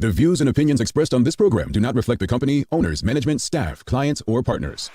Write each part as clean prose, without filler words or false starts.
The views and opinions expressed on this program do not reflect the company, owners, management, staff, clients, or partners.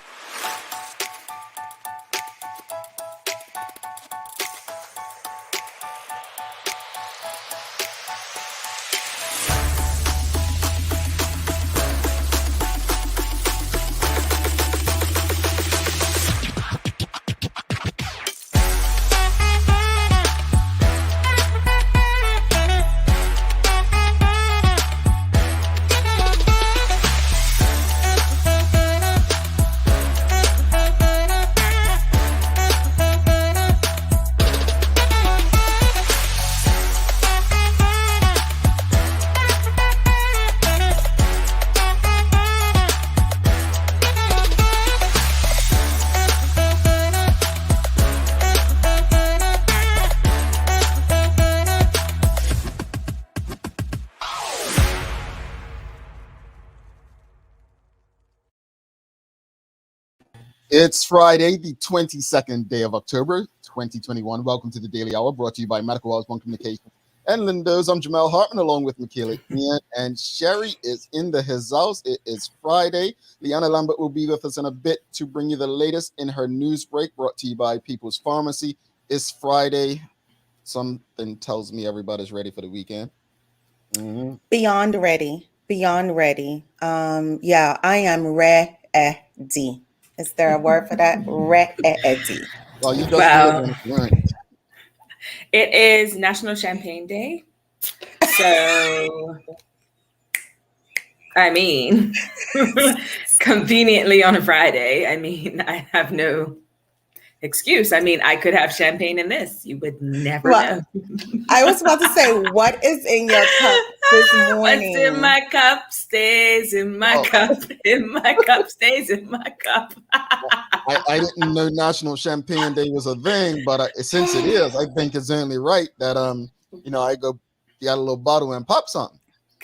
It's Friday, the 22nd day of October, 2021. Welcome to the Daily Hour, brought to you by Medical Wellsborn Communications and Lindos. I'm Jamel Hartman, along with Michaela Ian, and Sherry is in his house. It is Friday. Liana Lambert will be with us in a bit to bring you the latest in her news break, brought to you by People's Pharmacy. It's Friday. Something tells me everybody's ready for the weekend. Mm-hmm. Beyond ready. Yeah, I am ready. Is there a word for that? Ready. Well, you just right. It is National Champagne Day. So, I mean, conveniently on a Friday, I have no excuse. I could have champagne in this. You would never know. I was about to say, what is in your cup this morning? What's in my cup stays in my cup. In my cup stays in my cup. I didn't know National Champagne Day was a thing, but since it is, I think it's only right that I go get a little bottle and pop something.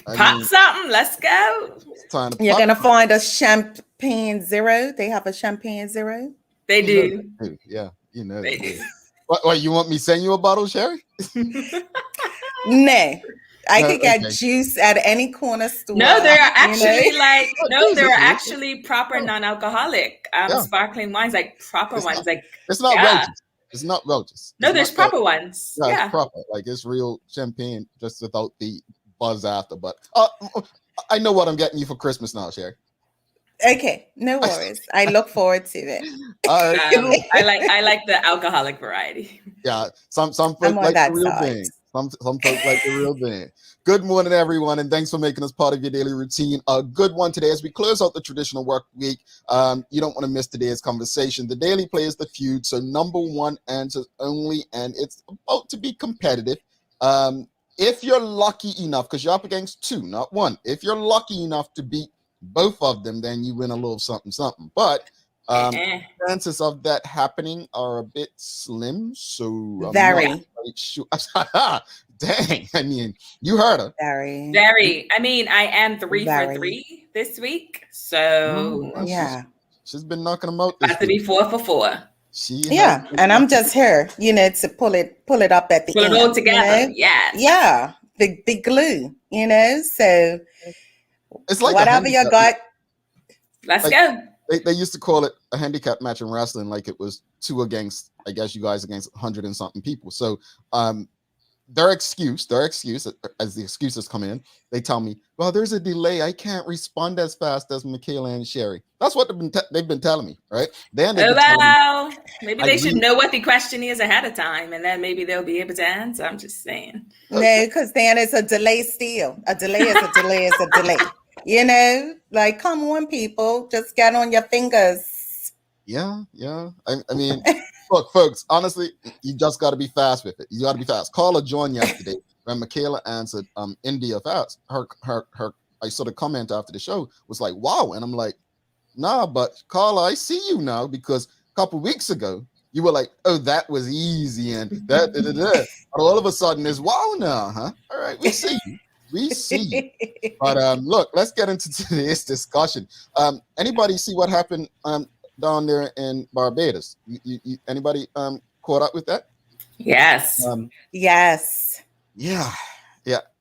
Something. Let's go. You're gonna find a champagne zero. They have a champagne zero. They do. Yeah, they do. What, you want me to send you a bottle, Sherry? No. I could get juice at any corner store. No, there are actually proper non-alcoholic sparkling wines, like proper ones. It's not Roaches. It's not Roaches. No, there's proper ones. Yeah, it's proper. Like it's real champagne, just without the buzz after. But I know what I'm getting you for Christmas now, Sherry. Okay, no worries. I look forward to it. I like the alcoholic variety. Yeah, some folks like the real thing. Some folks like the real thing. Good morning, everyone, and thanks for making us part of your daily routine. A good one today as we close out the traditional work week. You don't want to miss today's conversation. The Daily Play is the Feud, so number one answers only, and it's about to be competitive. If you're lucky enough, because you're up against two, not one. If you're lucky enough to beat both of them, then you win a little something. But chances of that happening are a bit slim. So very. Sure. Dang. You heard her. Very. I am 3 for 3 this week. So she's been knocking them out. About to be 4 for 4. And I'm just here, to pull it up at the end. Pull it all together. Yeah. The glue, so it's like whatever you got. Let's go. They used to call it a handicap match in wrestling, like it was 2 against, I guess you guys against 100 and something people. So their excuse, as the excuses come in, they tell me, well, there's a delay. I can't respond as fast as Michaela and Sherry. That's what they've been telling me, right? Maybe they should know what the question is ahead of time, and then maybe they'll be able to answer. I'm just saying. No, because then it's a delay still. A delay is a delay is a delay. Like, come on, people, just get on your fingers. Yeah. I mean, look, folks, honestly, you just got to be fast with it. You got to be fast. Carla joined yesterday when Michaela answered India fast. Her I sort of comment after the show was like, wow. And I'm like, nah, but Carla, I see you now, because a couple weeks ago, you were like, oh, that was easy. And that, and all of a sudden it's wow now, huh? All right, we see you. But look, let's get into today's discussion. Anybody see what happened down there in Barbados? Anybody caught up with that? Yes. Yes. Yeah.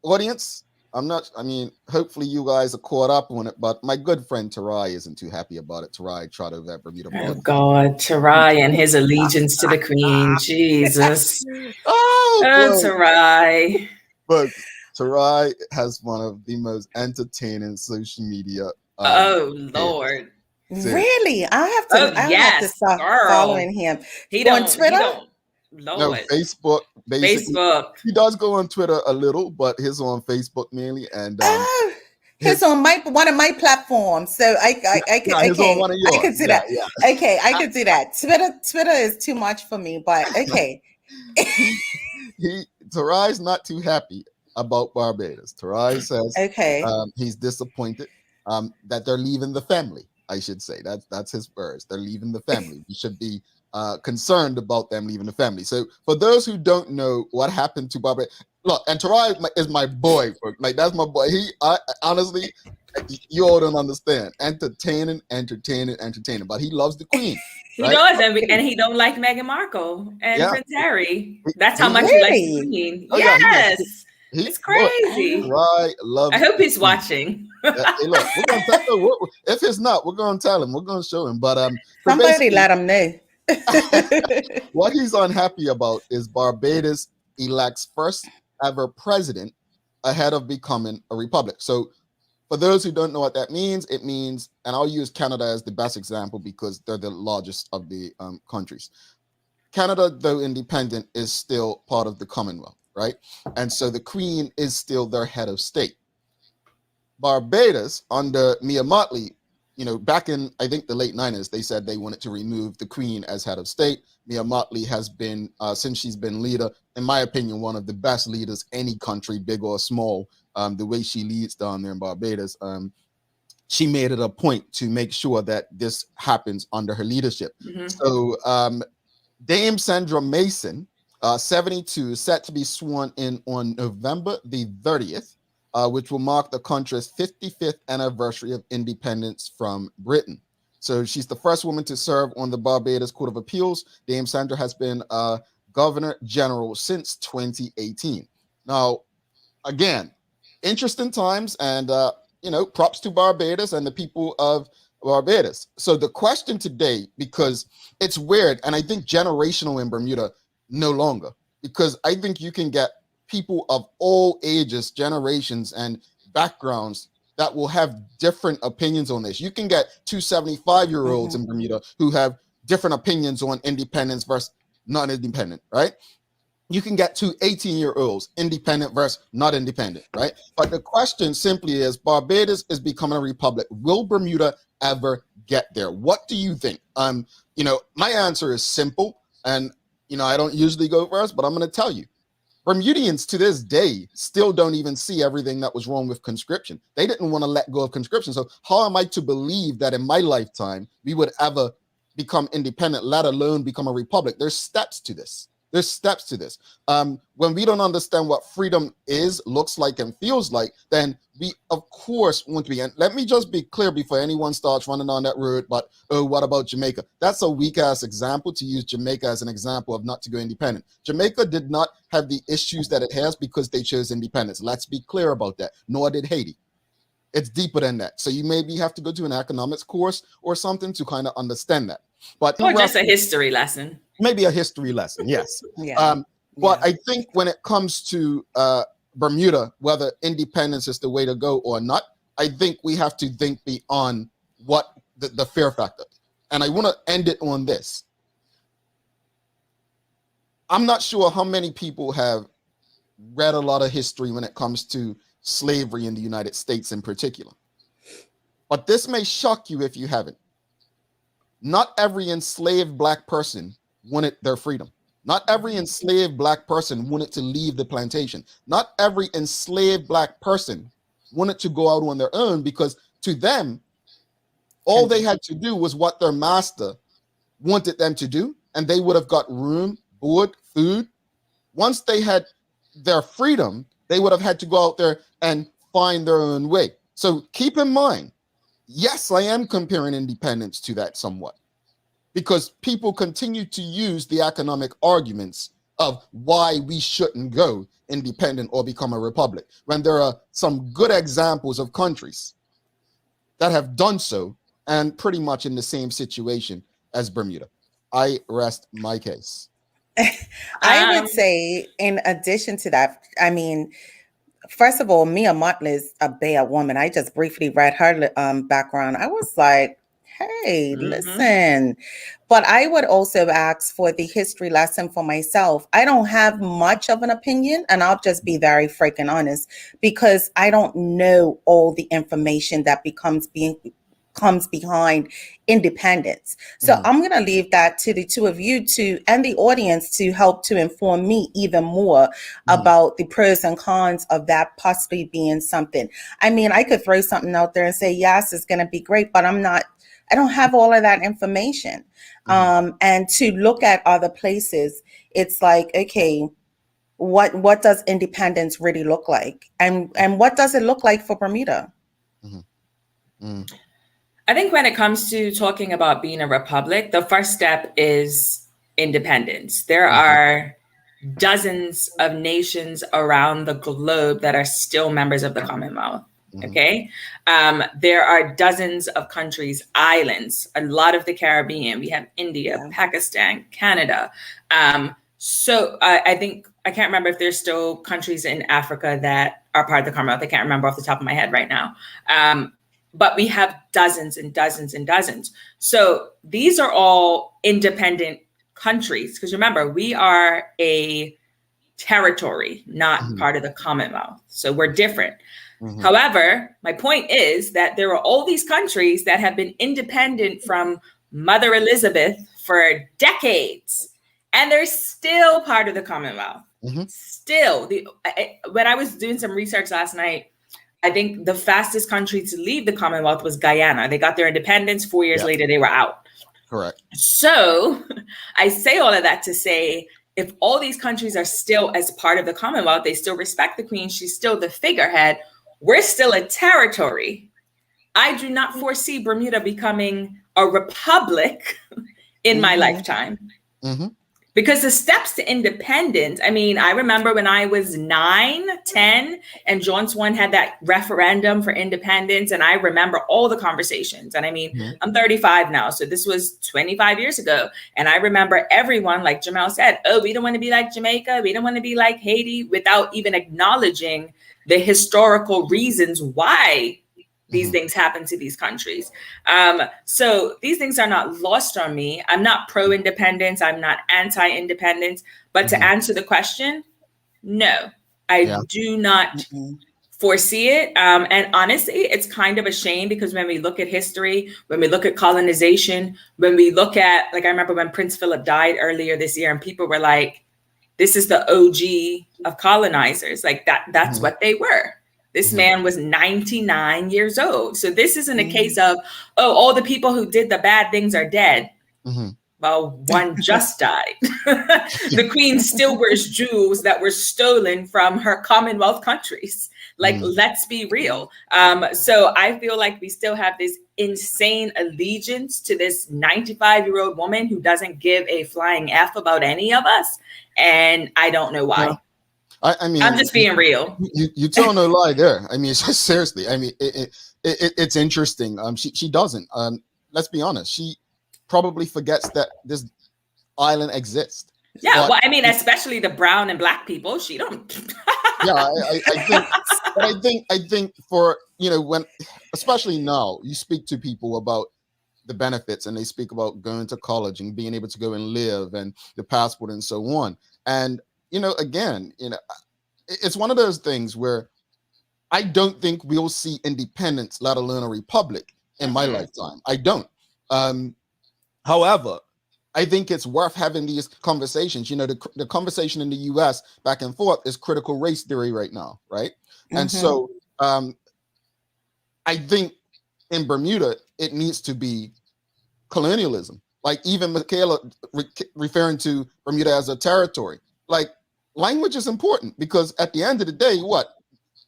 Audience, I'm not. I mean, hopefully you guys are caught up on it, but my good friend Tarai isn't too happy about it. Tarai tried over at Bermuda Oh Blog. God, Tarai and his allegiance to the Queen. Jesus. Oh, Oh, bro. Tarai. Folks, Tarai has one of the most entertaining social media Oh pages. Lord. Seriously. Really? Oh I have to yes, start girl. following him He on don't. He Twitter. don't. No, Lord. Facebook, basically. Facebook. He does go on Twitter a little, but he's on Facebook mainly. And Oh, he's his on my one of my platforms, so I could yeah, he's on one of I could yours. do Yeah, that. yeah. Okay, I could do that. Twitter is too much for me, but okay. he Tarai's not too happy about Barbados. Tarai says Okay. he's disappointed that they're leaving the family. I should say that's his words. They're leaving the family. We should be concerned about them leaving the family. So for those who don't know what happened to Barbados, look, and Tarai is my boy. Like that's my boy. I honestly, you all don't understand. Entertaining. But he loves the Queen, He right? does, and he don't like Meghan Markle and Yeah. Prince Harry. That's how He, much he likes the Really? Queen. oh yeah, Yes, he it's look. crazy. Tarai I loves hope the he's Queen. watching. Hey, look, we're gonna tell him. If it's not, we're gonna tell him. We're gonna show him. But so Somebody basically, let him know. what he's unhappy about is Barbados elects first ever president ahead of becoming a republic. So, for those who don't know what that means, it means, and I'll use Canada as the best example because they're the largest of the countries. Canada, though independent, is still part of the Commonwealth, right? And so the Queen is still their head of state. Barbados under Mia Mottley, back in I think the late 90s, they said they wanted to remove the Queen as head of state. Mia Mottley has been, since she's been leader, in my opinion, one of the best leaders any country, big or small. The way she leads down there in Barbados, she made it a point to make sure that this happens under her leadership. Mhm. So Dame Sandra Mason, 72, set to be sworn in on November the 30th. Which will mark the country's 55th anniversary of independence from Britain. So she's the first woman to serve on the Barbados Court of Appeals. Dame Sandra has been Governor General since 2018. Now, again, interesting times, and props to Barbados and the people of Barbados. So the question today, because it's weird, and I think generational in Bermuda no longer, because I think you can get people of all ages, generations, and backgrounds that will have different opinions on this. You can get two 75-year-olds in Bermuda who have different opinions on independence versus non-independent, right? You can get two 18-year-olds, independent versus not independent, right? But the question simply is, Barbados is becoming a republic. Will Bermuda ever get there? What do you think? My answer is simple, and I don't usually go first, but I'm going to tell you. Bermudians to this day still don't even see everything that was wrong with conscription. They didn't want to let go of conscription. So how am I to believe that in my lifetime we would ever become independent, let alone become a republic? There's steps to this. When we don't understand what freedom is, looks like, and feels like, then we, of course, want to be. And let me just be clear before anyone starts running on that road, but, oh, what about Jamaica? That's a weak-ass example to use Jamaica as an example of not to go independent. Jamaica did not have the issues that it has because they chose independence. Let's be clear about that. Nor did Haiti. It's deeper than that. So you maybe have to go to an economics course or something to kind of understand that. But or just a history lesson. Maybe a history lesson, yes. Yeah. But I think when it comes to Bermuda, whether independence is the way to go or not, I think we have to think beyond what the fear factor. And I want to end it on this. I'm not sure how many people have read a lot of history when it comes to slavery in the United States in particular. But this may shock you if you haven't. Not every enslaved Black person wanted their freedom. Not every enslaved Black person wanted to leave the plantation. Not every enslaved Black person wanted to go out on their own, because to them, all they had to do was what their master wanted them to do, and they would have got room, board, food. Once they had their freedom, they would have had to go out there and find their own way. So keep in mind, yes, I am comparing independence to that somewhat, because people continue to use the economic arguments of why we shouldn't go independent or become a republic, when there are some good examples of countries that have done so and pretty much in the same situation as Bermuda. I rest my case. I would say, in addition to that, I mean, first of all, Mia Mottley is a bad woman. I just briefly read her background. I was like, hey, listen. But I would also ask for the history lesson for myself. I don't have much of an opinion, and I'll just be very freaking honest, because I don't know all the information that comes behind independence. So I'm going to leave that to the two of you and the audience to help to inform me even more about the pros and cons of that possibly being something. I mean, I could throw something out there and say, yes, it's going to be great, but I don't have all of that information. And to look at other places, it's like, okay, what does independence really look like? And what does it look like for Bermuda? I think when it comes to talking about being a republic, the first step is independence. There are dozens of nations around the globe that are still members of the Commonwealth. Okay. There are dozens of countries, islands, a lot of the Caribbean. We have India, Pakistan, Canada. So I think, I can't remember if there's still countries in Africa that are part of the Commonwealth. I can't remember off the top of my head right now. But we have dozens and dozens and dozens. So these are all independent countries. Because remember, we are a territory, not part of the Commonwealth. So we're different. However, my point is that there are all these countries that have been independent from Mother Elizabeth for decades, and they're still part of the Commonwealth. Still, when I was doing some research last night, I think the fastest country to leave the Commonwealth was Guyana. They got their independence. 4 years later, they were out. Correct. So I say all of that to say, if all these countries are still as part of the Commonwealth, they still respect the Queen, she's still the figurehead, we're still a territory. I do not foresee Bermuda becoming a republic in my lifetime. Because the steps to independence, I mean, I remember when I was 9, 10, and John Swan had that referendum for independence. And I remember all the conversations. And I mean, I'm 35 now. So this was 25 years ago. And I remember everyone, like Jamel said, oh, we don't want to be like Jamaica. We don't want to be like Haiti, without even acknowledging the historical reasons why these things happen to these countries. So these things are not lost on me. I'm not pro-independence. I'm not anti-independence. But to answer the question, no, I do not foresee it. And honestly, it's kind of a shame, because when we look at history, when we look at colonization, when we look at, like, I remember when Prince Philip died earlier this year, and people were like, this is the OG of colonizers. Like that's what they were. This man was 99 years old. So this isn't a case of, oh, all the people who did the bad things are dead. Well, one just died. The Queen still wears jewels that were stolen from her Commonwealth countries. Like, let's be real. So I feel like we still have this insane allegiance to this 95-year-old woman who doesn't give a flying F about any of us. And I don't know why. I mean, I'm just being real. You tell no lie there. I mean, seriously. I mean, it's interesting. She doesn't. Let's be honest. She probably forgets that this island exists. Yeah. But, well, I mean, especially the brown and black people. She don't. Yeah, I think for, you know, when, especially now, you speak to people about the benefits, and they speak about going to college and being able to go and live and the passport and so on. And you know, again, you know, it's one of those things where I don't think we'll see independence, let alone a republic, in my lifetime. I don't. However, I think it's worth having these conversations. You know, the conversation in the US back and forth is critical race theory right now, right? And so I think in Bermuda, it needs to be colonialism. Like even Michaela referring to Bermuda as a territory. Like, language is important, because at the end of the day, what,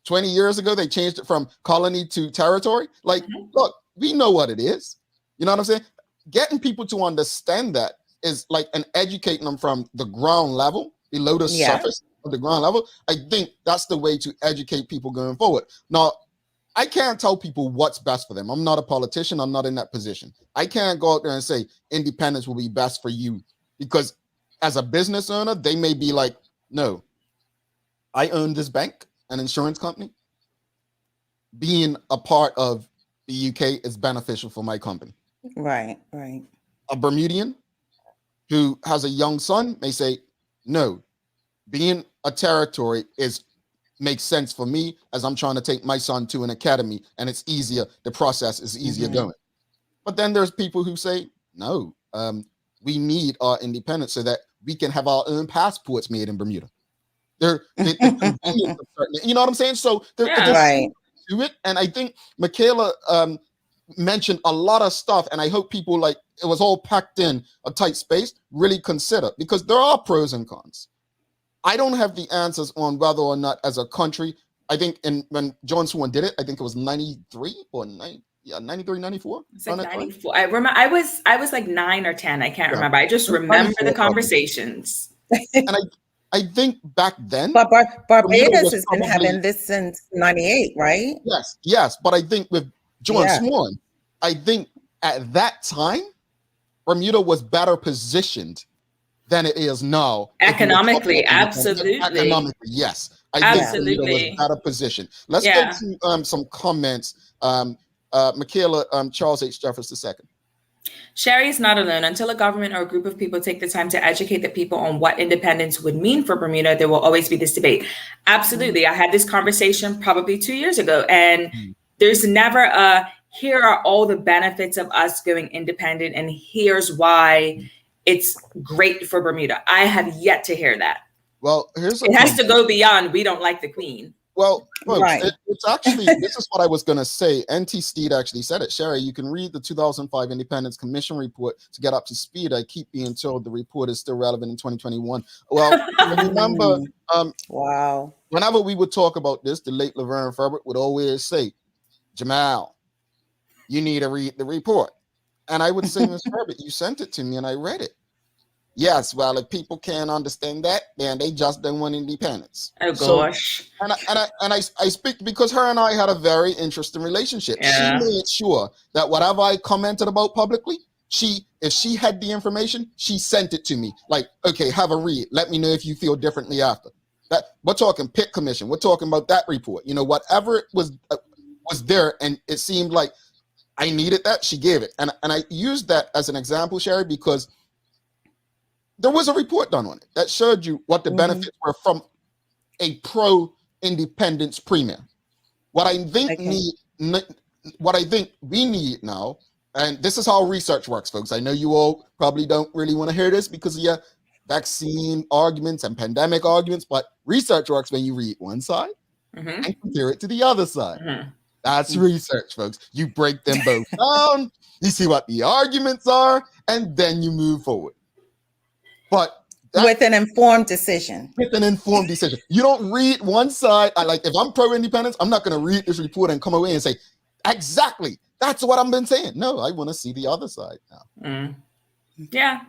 20 years ago, they changed it from colony to territory. Like, look, we know what it is. You know what I'm saying? Getting people to understand that is like, and educating them from the ground level below the surface of the ground level. I think that's the way to educate people going forward. Now, I can't tell people what's best for them. I'm not a politician. I'm not in that position. I can't go out there and say independence will be best for you, because as a business owner, they may be like, no, I own this bank, an insurance company. Being a part of the UK is beneficial for my company. Right, right. A Bermudian who has a young son may say, no, being a territory makes sense for me, as I'm trying to take my son to an academy, and it's easier. The process is easier going. But then there's people who say, no, we need our independence so that we can have our own passports made in Bermuda. You know what I'm saying? So there's right to it. And I think Michaela mentioned a lot of stuff, and I hope people, like, it was all packed in a tight space, really consider, because there are pros and cons. I don't have the answers on whether or not as a country, I think when John Swan did it, I think it was 93 or 93, 94. It's like 94. I remember I was like 9 or 10. I can't remember. I just remember the conversations. And I think back then, but Barbados has been having this since 98, right? Yes. But I think with John Swan, I think at that time, Bermuda was better positioned than it is now. Economically, absolutely. Economically, yes. I think Bermuda was better positioned. Let's go to some comments. Michaela, Charles H. Jeffers II. Sherry is not alone. Until a government or a group of people take the time to educate the people on what independence would mean for Bermuda, there will always be this debate. Absolutely. I had this conversation probably 2 years ago, and there's never here are all the benefits of us going independent, and here's why it's great for Bermuda. I have yet to hear that. Well, it has to go beyond, we don't like the Queen. Well, folks, it's actually, this is what I was going to say. NT Steed actually said it. Sherry, you can read the 2005 Independence Commission report to get up to speed. I keep being told the report is still relevant in 2021. Well, remember, wow. Whenever we would talk about this, the late Laverne Ferbert would always say, Jamal, you need to read the report. And I would say, Ms. Ferbert, you sent it to me and I read it. Yes, well, if people can't understand that, then they just don't want independence. Oh gosh! And I speak because her and I had a very interesting relationship. Yeah. She made sure that whatever I commented about publicly, if she had the information, she sent it to me. Like, okay, have a read. Let me know if you feel differently after that. We're talking Pitt Commission. We're talking about that report. You know, whatever it was there, and it seemed like I needed that. She gave it, and I used that as an example, Sherry, because there was a report done on it that showed you what the benefits were from a pro-independence premier. What I think we need now, and this is how research works, folks. I know you all probably don't really want to hear this because of your vaccine arguments and pandemic arguments, but research works when you read one side and compare it to the other side. That's research, folks. You break them both down, you see what the arguments are, and then you move forward. But with an informed decision. You don't read one side. If I'm pro-independence, I'm not going to read this report and come away and say, exactly, that's what I've been saying. No, I want to see the other side now. Yeah.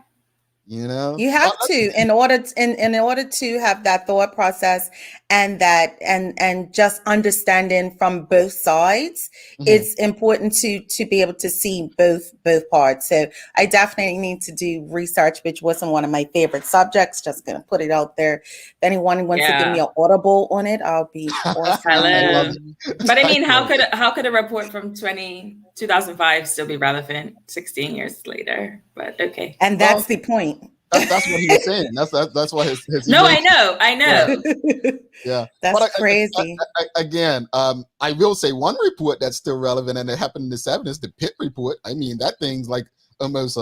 You know, you have to in order to have that thought process and that and just understanding from both sides. It's important to be able to see both parts. So I definitely need to do research, which wasn't one of my favorite subjects. Just gonna put it out there. If anyone wants to give me an audible on it, I'll be awesome. But I mean, how could a report from 2005 still be relevant 16 years later? But okay. And that's the point. That's what he was saying. That's what his No, I know. Yeah. That's crazy. I will say one report that's still relevant, and it happened in the 70s, the Pitt report. I mean, that thing's like almost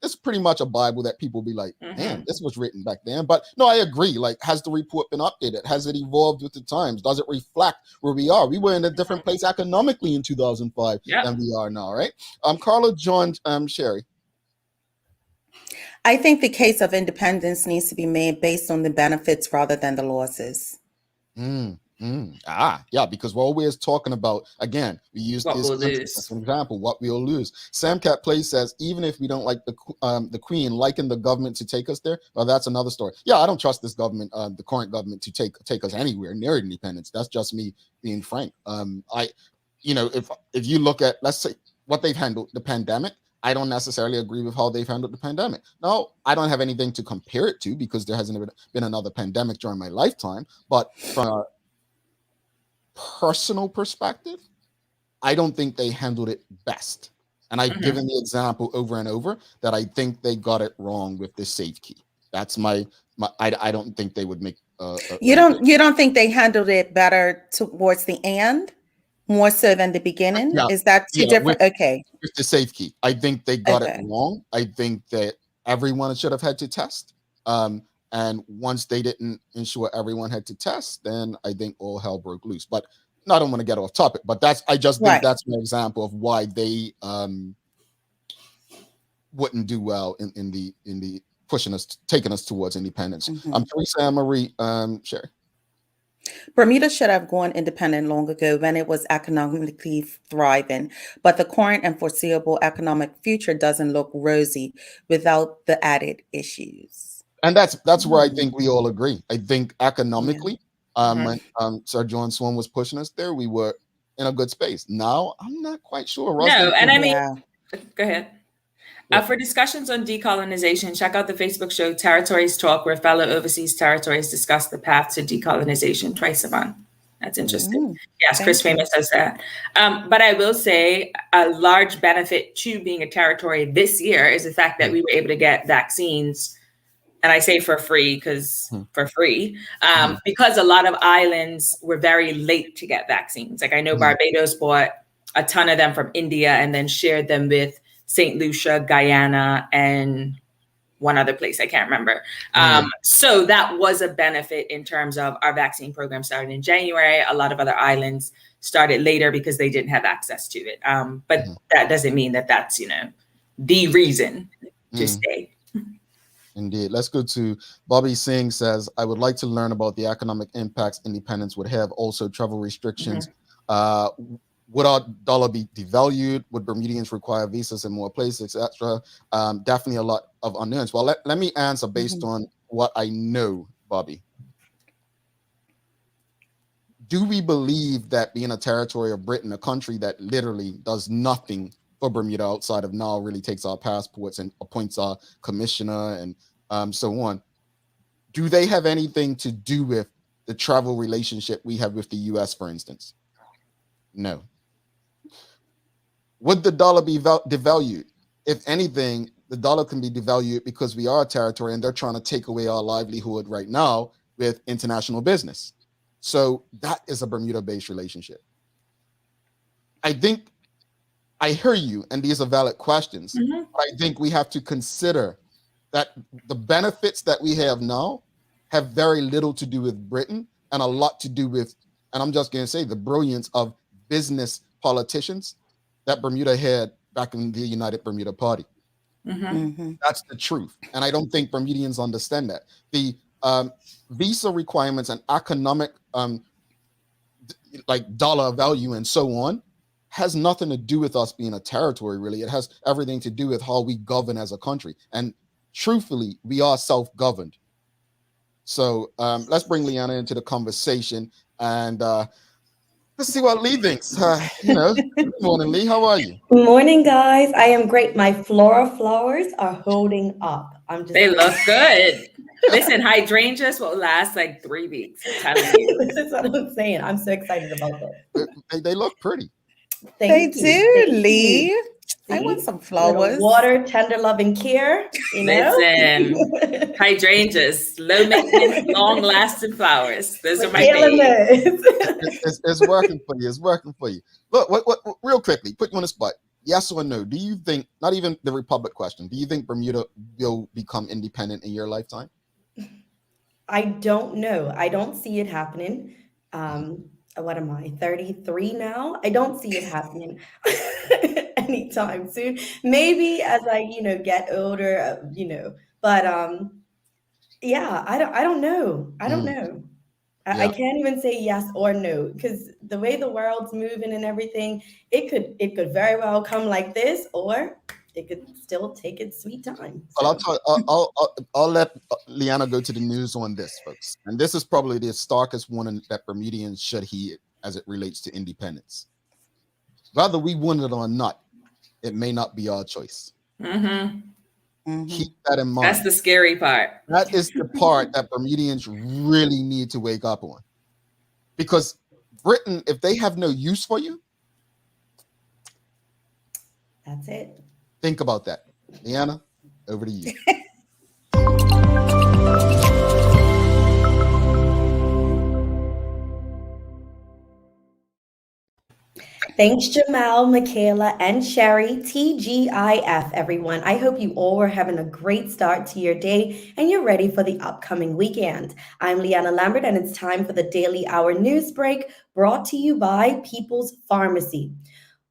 it's pretty much a Bible that people be like, man, this was written back then. But no, I agree. Like, has the report been updated? Has it evolved with the times? Does it reflect where we are? We were in a different place economically in 2005 than we are now, right? Carla, John, Sherry. I think the case of independence needs to be made based on the benefits rather than the losses. Yeah, because we're always talking about, again, we use What this we'll country lose. as an example, what we'll lose. Sam Cat Play says, even if we don't like the Queen, liking the government to take us there, well, that's another story. Yeah, I don't trust this government, the current government, to take us anywhere near independence. That's just me being frank. If you look at, let's say, what they've handled the pandemic, I don't necessarily agree with how they've handled the pandemic. No, I don't have anything to compare it to because there hasn't been another pandemic during my lifetime. But from a personal perspective, I don't think they handled it best. And I've given the example over and over that I think they got it wrong with the safe key. That's I don't think they would make you don't think they handled it better towards the end, more so than the beginning? Is that two different? Okay. With the safe key, I think they got it Okay. wrong. I think that everyone should have had to test. And once they didn't ensure everyone had to test, then I think all hell broke loose. But no, I don't want to get off topic, but I just think that's an example of why they wouldn't do well in the taking us towards independence. Teresa and Marie, Sherry. Bermuda should have gone independent long ago when it was economically thriving, but the current and foreseeable economic future doesn't look rosy without the added issues. And that's where I think we all agree. I think economically, when Sir John Swan was pushing us there, we were in a good space. Now, I'm not quite sure. No, and I mean, go ahead. Yeah. For discussions on decolonization, check out the Facebook show Territories Talk, where fellow overseas territories discuss the path to decolonization twice a month. That's interesting. Yes, Chris Famous does that. But I will say a large benefit to being a territory this year is the fact that we were able to get vaccines. And I say for free because because a lot of islands were very late to get vaccines. Like I know Barbados bought a ton of them from India and then shared them with St. Lucia, Guyana, and one other place I can't remember. So that was a benefit in terms of our vaccine program started in January. A lot of other islands started later because they didn't have access to it. But that doesn't mean that that's, the reason to stay. Indeed. Let's go to Bobby Singh says, I would like to learn about the economic impacts independence would have. Also, travel restrictions. Would our dollar be devalued? Would Bermudians require visas in more places, etc.? Definitely a lot of unknowns. Well, let me answer based on what I know, Bobby. Do we believe that being a territory of Britain, a country that literally does nothing for Bermuda outside of now really takes our passports and appoints our commissioner and so on, do they have anything to do with the travel relationship we have with the US, for instance? No. Would the dollar be devalued? If anything, the dollar can be devalued because we are a territory and they're trying to take away our livelihood right now with international business. So that is a Bermuda-based relationship. I think I hear you, and these are valid questions. But I think we have to consider that the benefits that we have now have very little to do with Britain and a lot to do with, and I'm just going to say, the brilliance of business politicians that Bermuda had back in the United Bermuda Party. That's the truth. And I don't think Bermudians understand that. The visa requirements and economic, like dollar value and so on, has nothing to do with us being a territory, really. It has everything to do with how we govern as a country. And truthfully, we are self-governed. So let's bring Leanna into the conversation and let's see what Lee thinks. Good morning, Lee. How are you? Good morning, guys. I am great. My flora flowers are holding up. They look good. Listen, hydrangeas will last like 3 weeks. I'm telling you. That's what I'm saying. I'm so excited about this. They look pretty. They do, Lee. I want some flowers. Water, tender love, and care. Listen, hydrangeas, low maintenance, long lasting flowers. Those are my favorites. It's working for you. It's working for you. Look, what, real quickly, put you on the spot. Yes or no? Do you think, not even the Republic question, do you think Bermuda will become independent in your lifetime? I don't know. I don't see it happening. What am I, 33 now? I don't see it happening anytime soon. Maybe as I, get older, but yeah, I don't know. I don't know. I can't even say yes or no, because the way the world's moving and everything, it could very well come like this, or it could still take its sweet time. Well, I'll let Liana go to the news on this, folks. And this is probably the starkest warning that Bermudians should hear as it relates to independence. Whether we want it or not, it may not be our choice. Keep that in mind. That's the scary part. That is the part that Bermudians really need to wake up on. Because Britain, if they have no use for you, that's it. Think about that. Liana, over to you. Thanks, Jamal, Michaela, and Sherry. TGIF, everyone. I hope you all are having a great start to your day and you're ready for the upcoming weekend. I'm Liana Lambert, and it's time for the Daily Hour News Break, brought to you by People's Pharmacy.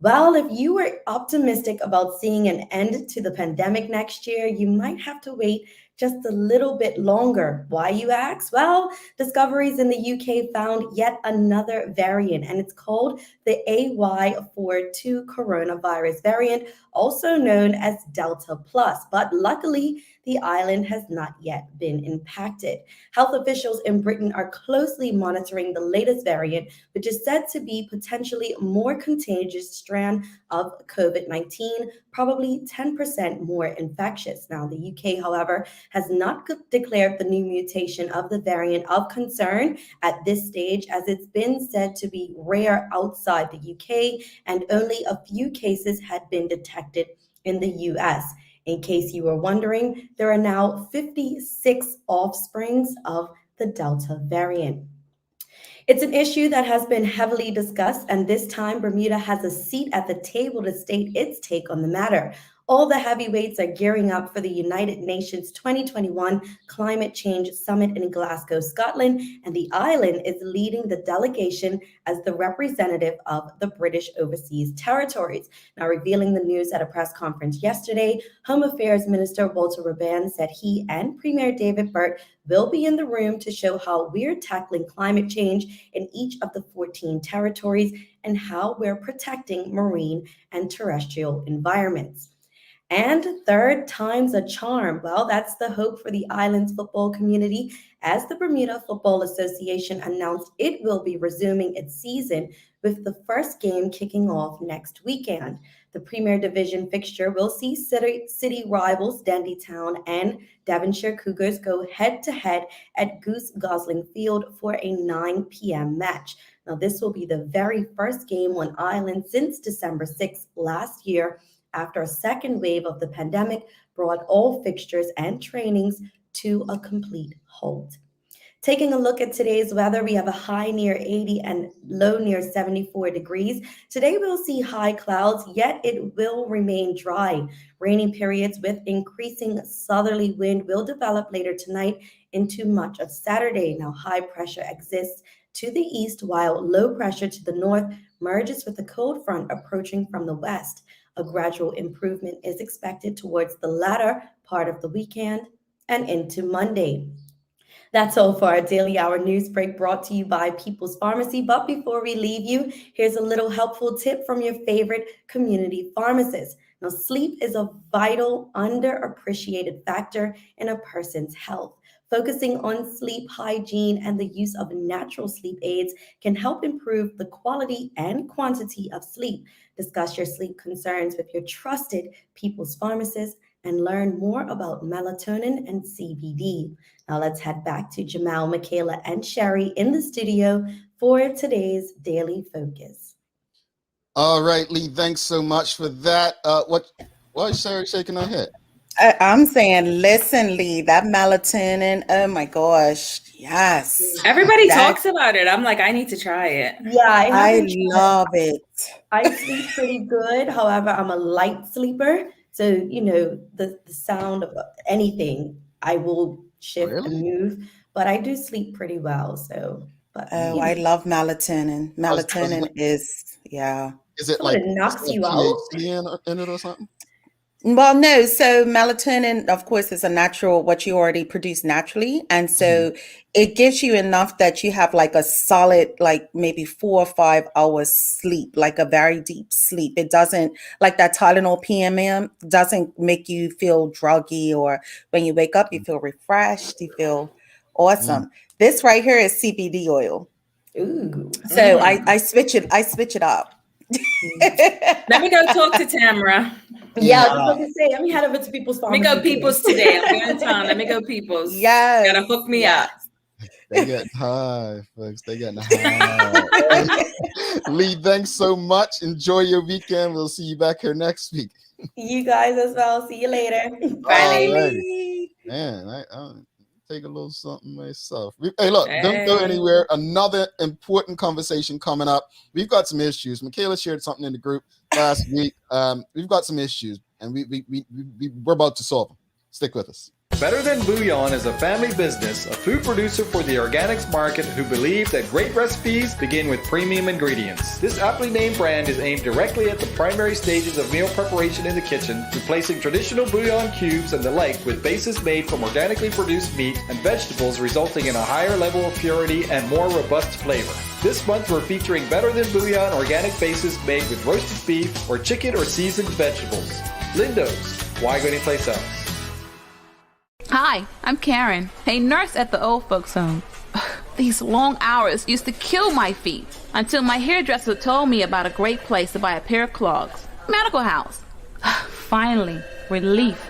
Well, if you were optimistic about seeing an end to the pandemic next year, you might have to wait just a little bit longer. Why, you ask? Well, discoveries in the UK found yet another variant, and it's called the AY42 coronavirus variant, also known as Delta Plus. But luckily, the island has not yet been impacted. Health officials in Britain are closely monitoring the latest variant, which is said to be potentially more contagious strand of COVID-19, probably 10% more infectious. Now, the UK, however, has not declared the new mutation of the variant of concern at this stage, as it's been said to be rare outside the UK, and only a few cases had been detected in the US. In case you were wondering, there are now 56 offsprings of the Delta variant. It's an issue that has been heavily discussed, and this time Bermuda has a seat at the table to state its take on the matter. All the heavyweights are gearing up for the United Nations 2021 Climate Change Summit in Glasgow, Scotland, and the island is leading the delegation as the representative of the British Overseas Territories. Now, revealing the news at a press conference yesterday, Home Affairs Minister Walter Rabban said he and Premier David Burt will be in the room to show how we're tackling climate change in each of the 14 territories and how we're protecting marine and terrestrial environments. And third time's a charm. Well, that's the hope for the island's football community, as the Bermuda Football Association announced it will be resuming its season, with the first game kicking off next weekend. The Premier Division fixture will see city rivals Dandy Town and Devonshire Cougars go head-to-head at Goose Gosling Field for a 9 p.m. match. Now, this will be the very first game on island since December 6th last year, after a second wave of the pandemic brought all fixtures and trainings to a complete halt. Taking a look at today's weather, we have a high near 80 and low near 74 degrees. Today we'll see high clouds, yet it will remain dry. Rainy periods with increasing southerly wind will develop later tonight into much of Saturday. Now, high pressure exists to the east, while low pressure to the north merges with a cold front approaching from the west. A gradual improvement is expected towards the latter part of the weekend and into Monday. That's all for our Daily Hour News Break, brought to you by People's Pharmacy. But before we leave you, here's a little helpful tip from your favorite community pharmacist. Now, sleep is a vital, underappreciated factor in a person's health. Focusing on sleep hygiene and the use of natural sleep aids can help improve the quality and quantity of sleep. Discuss your sleep concerns with your trusted People's Pharmacist and learn more about melatonin and CBD. Now let's head back to Jamal, Michaela, and Sherry in the studio for today's Daily Focus. All right, Lee, thanks so much for that. Why is Sherry shaking her head? I'm saying, listen, Lee, that melatonin, oh my gosh, yes. Everybody talks about it. I'm like, I need to try it. Yeah, I love it. I sleep pretty good. However, I'm a light sleeper. So, you know, the sound of anything, I will shift and move. But I do sleep pretty well. So, but I love melatonin. Melatonin is, yeah. Is it so like it knocks you THC out? in it or something? Well, no. So melatonin, of course, is a natural, what you already produce naturally. And so it gives you enough that you have like a solid, like maybe 4 or 5 hours sleep, like a very deep sleep. It doesn't, like that Tylenol PMM doesn't make you feel druggy, or when you wake up, you feel refreshed, you feel awesome. This right here is CBD oil. Ooh. So I switch it up. Let me go talk to Tamara. Yeah, I was about to say, let me head over to People's Let me Pharmacy. go People's today. I'm going to town. Let me go People's. Yes. Gotta hook me up. They getting high, folks. They getting high. Lee, thanks so much. Enjoy your weekend. We'll see you back here next week. You guys as well. See you later. Bye. Alrighty. Man, I take a little something myself. Hey, look, don't go anywhere. Another important conversation coming up. We've got some issues. Michaela shared something in the group last week. We've got some issues, and we're about to solve them. Stick with us. Better Than Bouillon is a family business, a food producer for the organics market who believe that great recipes begin with premium ingredients. This aptly named brand is aimed directly at the primary stages of meal preparation in the kitchen, replacing traditional bouillon cubes and the like with bases made from organically produced meat and vegetables, resulting in a higher level of purity and more robust flavor. This month we're featuring Better Than Bouillon organic bases made with roasted beef or chicken or seasoned vegetables. Lindo's, why go anyplace else? Hi, I'm Karen, a nurse at the old folks home. These long hours used to kill my feet until my hairdresser told me about a great place to buy a pair of clogs. Medical House. Finally, relief.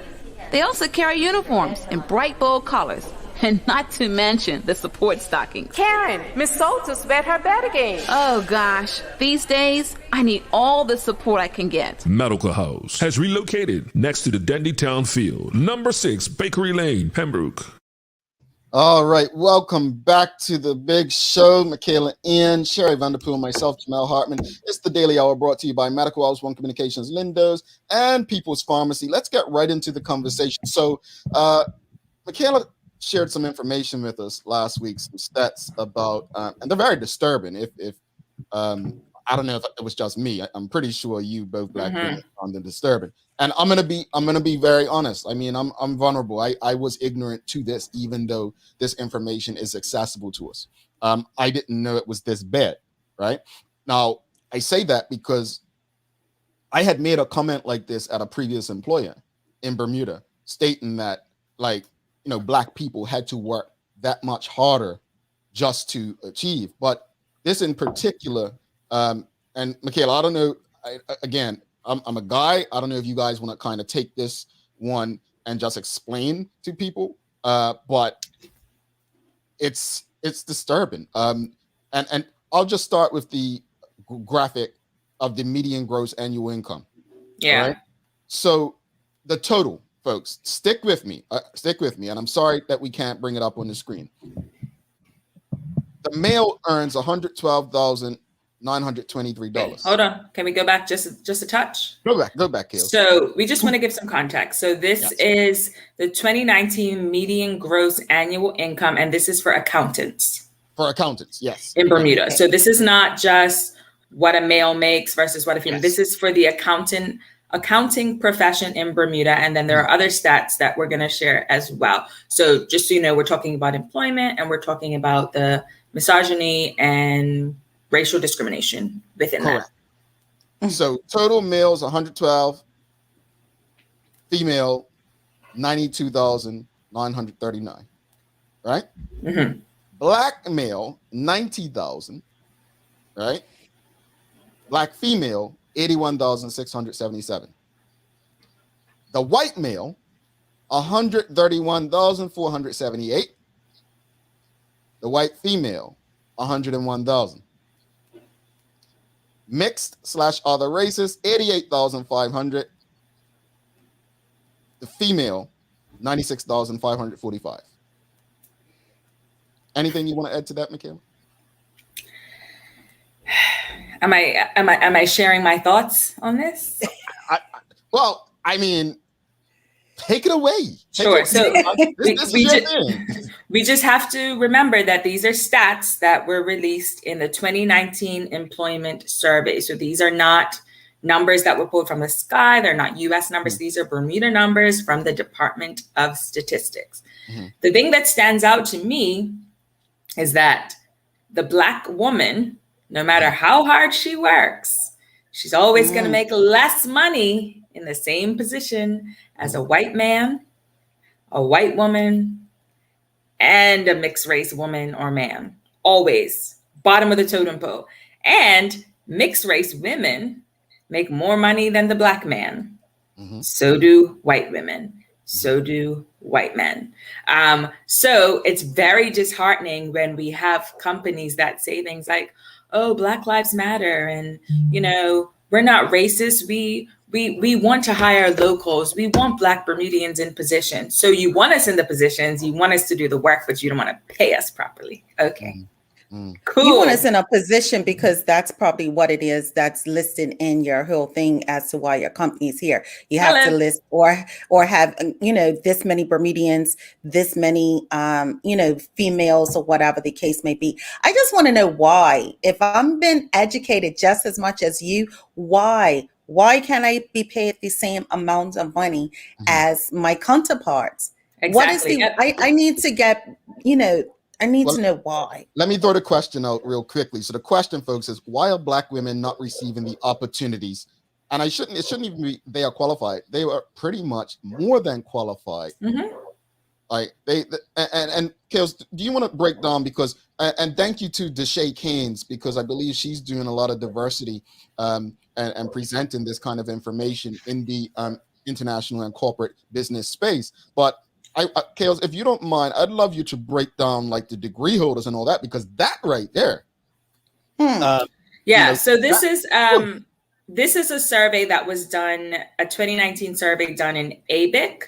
They also carry uniforms in bright, bold colors. And not to mention the support stockings. Karen, Miss Salter sped her bed again. Oh gosh, these days, I need all the support I can get. Medical House has relocated next to the Dendy Town Field, number 6 Bakery Lane, Pembroke. All right, welcome back to the big show. Michaela Ian, Sherry Vanderpool, myself, Jamel Hartman. It's the Daily Hour brought to you by Medical House, One Communications, Lindo's, and People's Pharmacy. Let's get right into the conversation. So, Michaela shared some information with us last week, some stats about, and they're very disturbing. If I don't know if it was just me. I'm pretty sure you both black women found them disturbing. And I'm gonna be very honest. I mean, I'm vulnerable. I was ignorant to this, even though this information is accessible to us. I didn't know it was this bad. Right now, I say that because I had made a comment like this at a previous employer in Bermuda, stating that, like, black people had to work that much harder just to achieve. But this in particular, and Michaela, I don't know, I'm a guy. I don't know if you guys want to kind of take this one and just explain to people, but it's disturbing. And I'll just start with the graphic of the median gross annual income. Yeah. Right? So the total, folks, stick with me, and I'm sorry that we can't bring it up on the screen. The male earns $112,923. Hold on. Can we go back just a touch? Go back, Kale. So we just want to give some context. So this is the 2019 median gross annual income, and this is for accountants. For accountants, yes. In Bermuda. So this is not just what a male makes versus what a female. Yes. This is for the accounting profession in Bermuda. And then there are other stats that we're going to share as well. So just so you know, we're talking about employment, and we're talking about the misogyny and racial discrimination within Correct. That. So total males 112, female 92,939, right? Mm-hmm. Black male 90,000, right? Black female 81,677. The white male 131,478. The white female 101,000. Mixed/other races 88,500. The female 96,545. Anything you want to add to that, Michaela? Am I sharing my thoughts on this? Well, I mean, take it away. Sure. So we just have to remember that these are stats that were released in the 2019 employment survey. So these are not numbers that were pulled from the sky. They're not US numbers. These are Bermuda numbers from the Department of Statistics. The thing that stands out to me is that the Black woman, no matter how hard she works, she's always going to make less money in the same position as a white man, a white woman, and a mixed race woman or man. Always bottom of the totem pole. And mixed race women make more money than the Black man. So do white women. So do white men. So it's very disheartening when we have companies that say things like, oh, Black Lives Matter. And, you know, we're not racist. We want to hire locals. We want Black Bermudians in positions. So you want us in the positions. You want us to do the work, but you don't want to pay us properly. Okay. Cool. You want us in a position because that's probably what it is that's listed in your whole thing as to why your company is here. You have to list or have, you know, this many Bermudians, this many, you know, females or whatever the case may be. I just want to know why. If I'm being educated just as much as you, why? Why can't I be paid the same amount of money as my counterparts? Exactly. What is the, I need to get, you know, I need to know why. Let me throw the question out real quickly. So the question, folks, is why are Black women not receiving the opportunities? And it shouldn't even be they are qualified. They are pretty much more than qualified. Like and Chaos, do you want to break down because and thank you to Deshae Keynes because I believe she's doing a lot of diversity and presenting this kind of information in the international and corporate business space. But Chaos, if you don't mind, I'd love you to break down like the degree holders and all that, because that right there. Yeah. You know, so this is a survey that was done, a 2019 survey done in ABIC.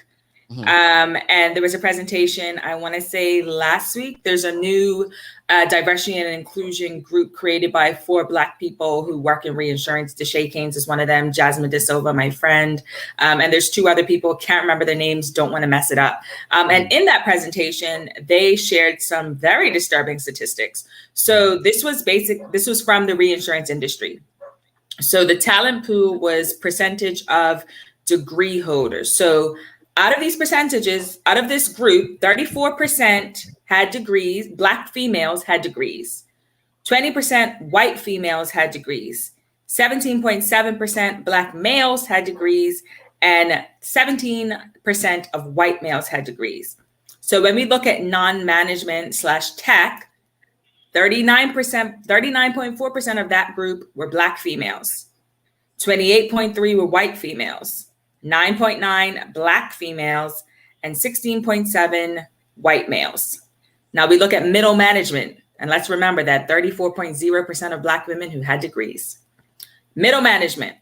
And there was a presentation, I want to say last week. There's a new diversity and inclusion group created by 4 Black people who work in reinsurance. Deshae Keynes is one of them, Jasmine De Silva, my friend. And there's 2 other people, can't remember their names, don't want to mess it up. And in that presentation, they shared some very disturbing statistics. So this was from the reinsurance industry. So the talent pool was percentage of degree holders. So out of these percentages, out of this group, 34% had degrees, Black females had degrees, 20% white females had degrees, 17.7% Black males had degrees, and 17% of white males had degrees. So when we look at non-management / tech, 39.4% of that group were Black females, 28.3% were white females, 9.9% Black females, and 16.7% white males. Now we look at middle management, and let's remember that 34.0% of Black women who had degrees. Middle management,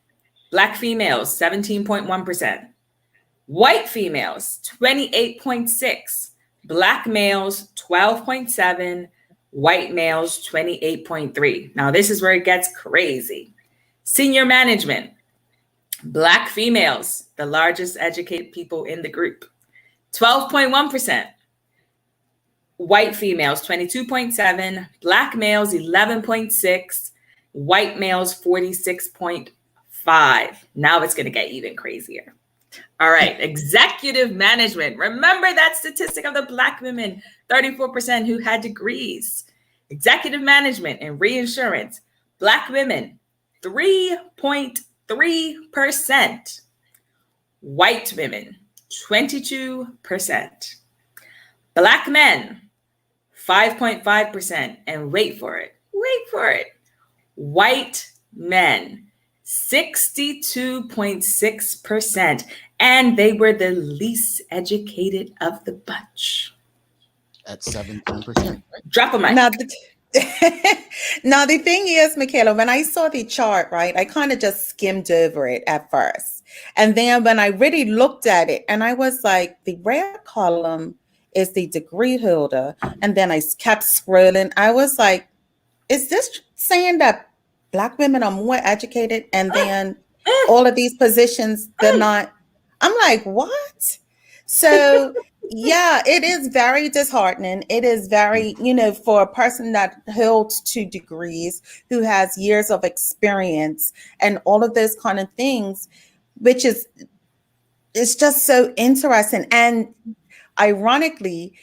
Black females, 17.1%. White females, 28.6%. Black males, 12.7%. White males, 28.3%. Now this is where it gets crazy. Senior management, Black females, the largest educated people in the group, 12.1%. White females, 22.7%. Black males, 11.6%. White males, 46.5%. Now it's going to get even crazier. All right, executive management. Remember that statistic of the Black women, 34% who had degrees. Executive management and reinsurance, Black women, 3.3%. White women, 22%. Black men, 5.5%. And wait for it. White men, 62.6%. And they were the least educated of the bunch. At 17%. Right? Drop a mic. Now, the thing is, Michaela, when I saw the chart, right, I kind of just skimmed over it at first. And then when I really looked at it, and I was like, the red column is the degree holder. And then I kept scrolling. I was like, is this saying that Black women are more educated and then all of these positions, they're not? I'm like, what? So Yeah, it is very disheartening. It is very, for a person that holds 2 degrees, who has years of experience and all of those kind of things, which is, it's just so interesting. And ironically,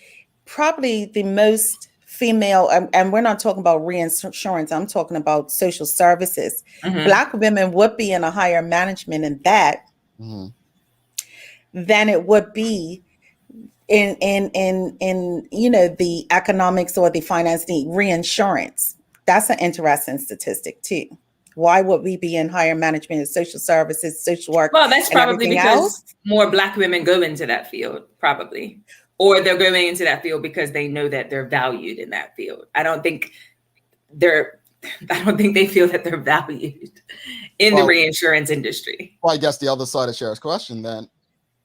probably the most female, and we're not talking about reinsurance, I'm talking about social services. Black women would be in a higher management in that than it would be in the economics or the finance, the reinsurance. That's an interesting statistic too. Why would we be in higher management of social services, social work? Well, that's and probably everything because else? more Black women go into that field, probably. Or they're going into that field because they know that they're valued in that field. I don't think they feel that they're valued in the reinsurance industry. Well, I guess the other side of Cher's question then,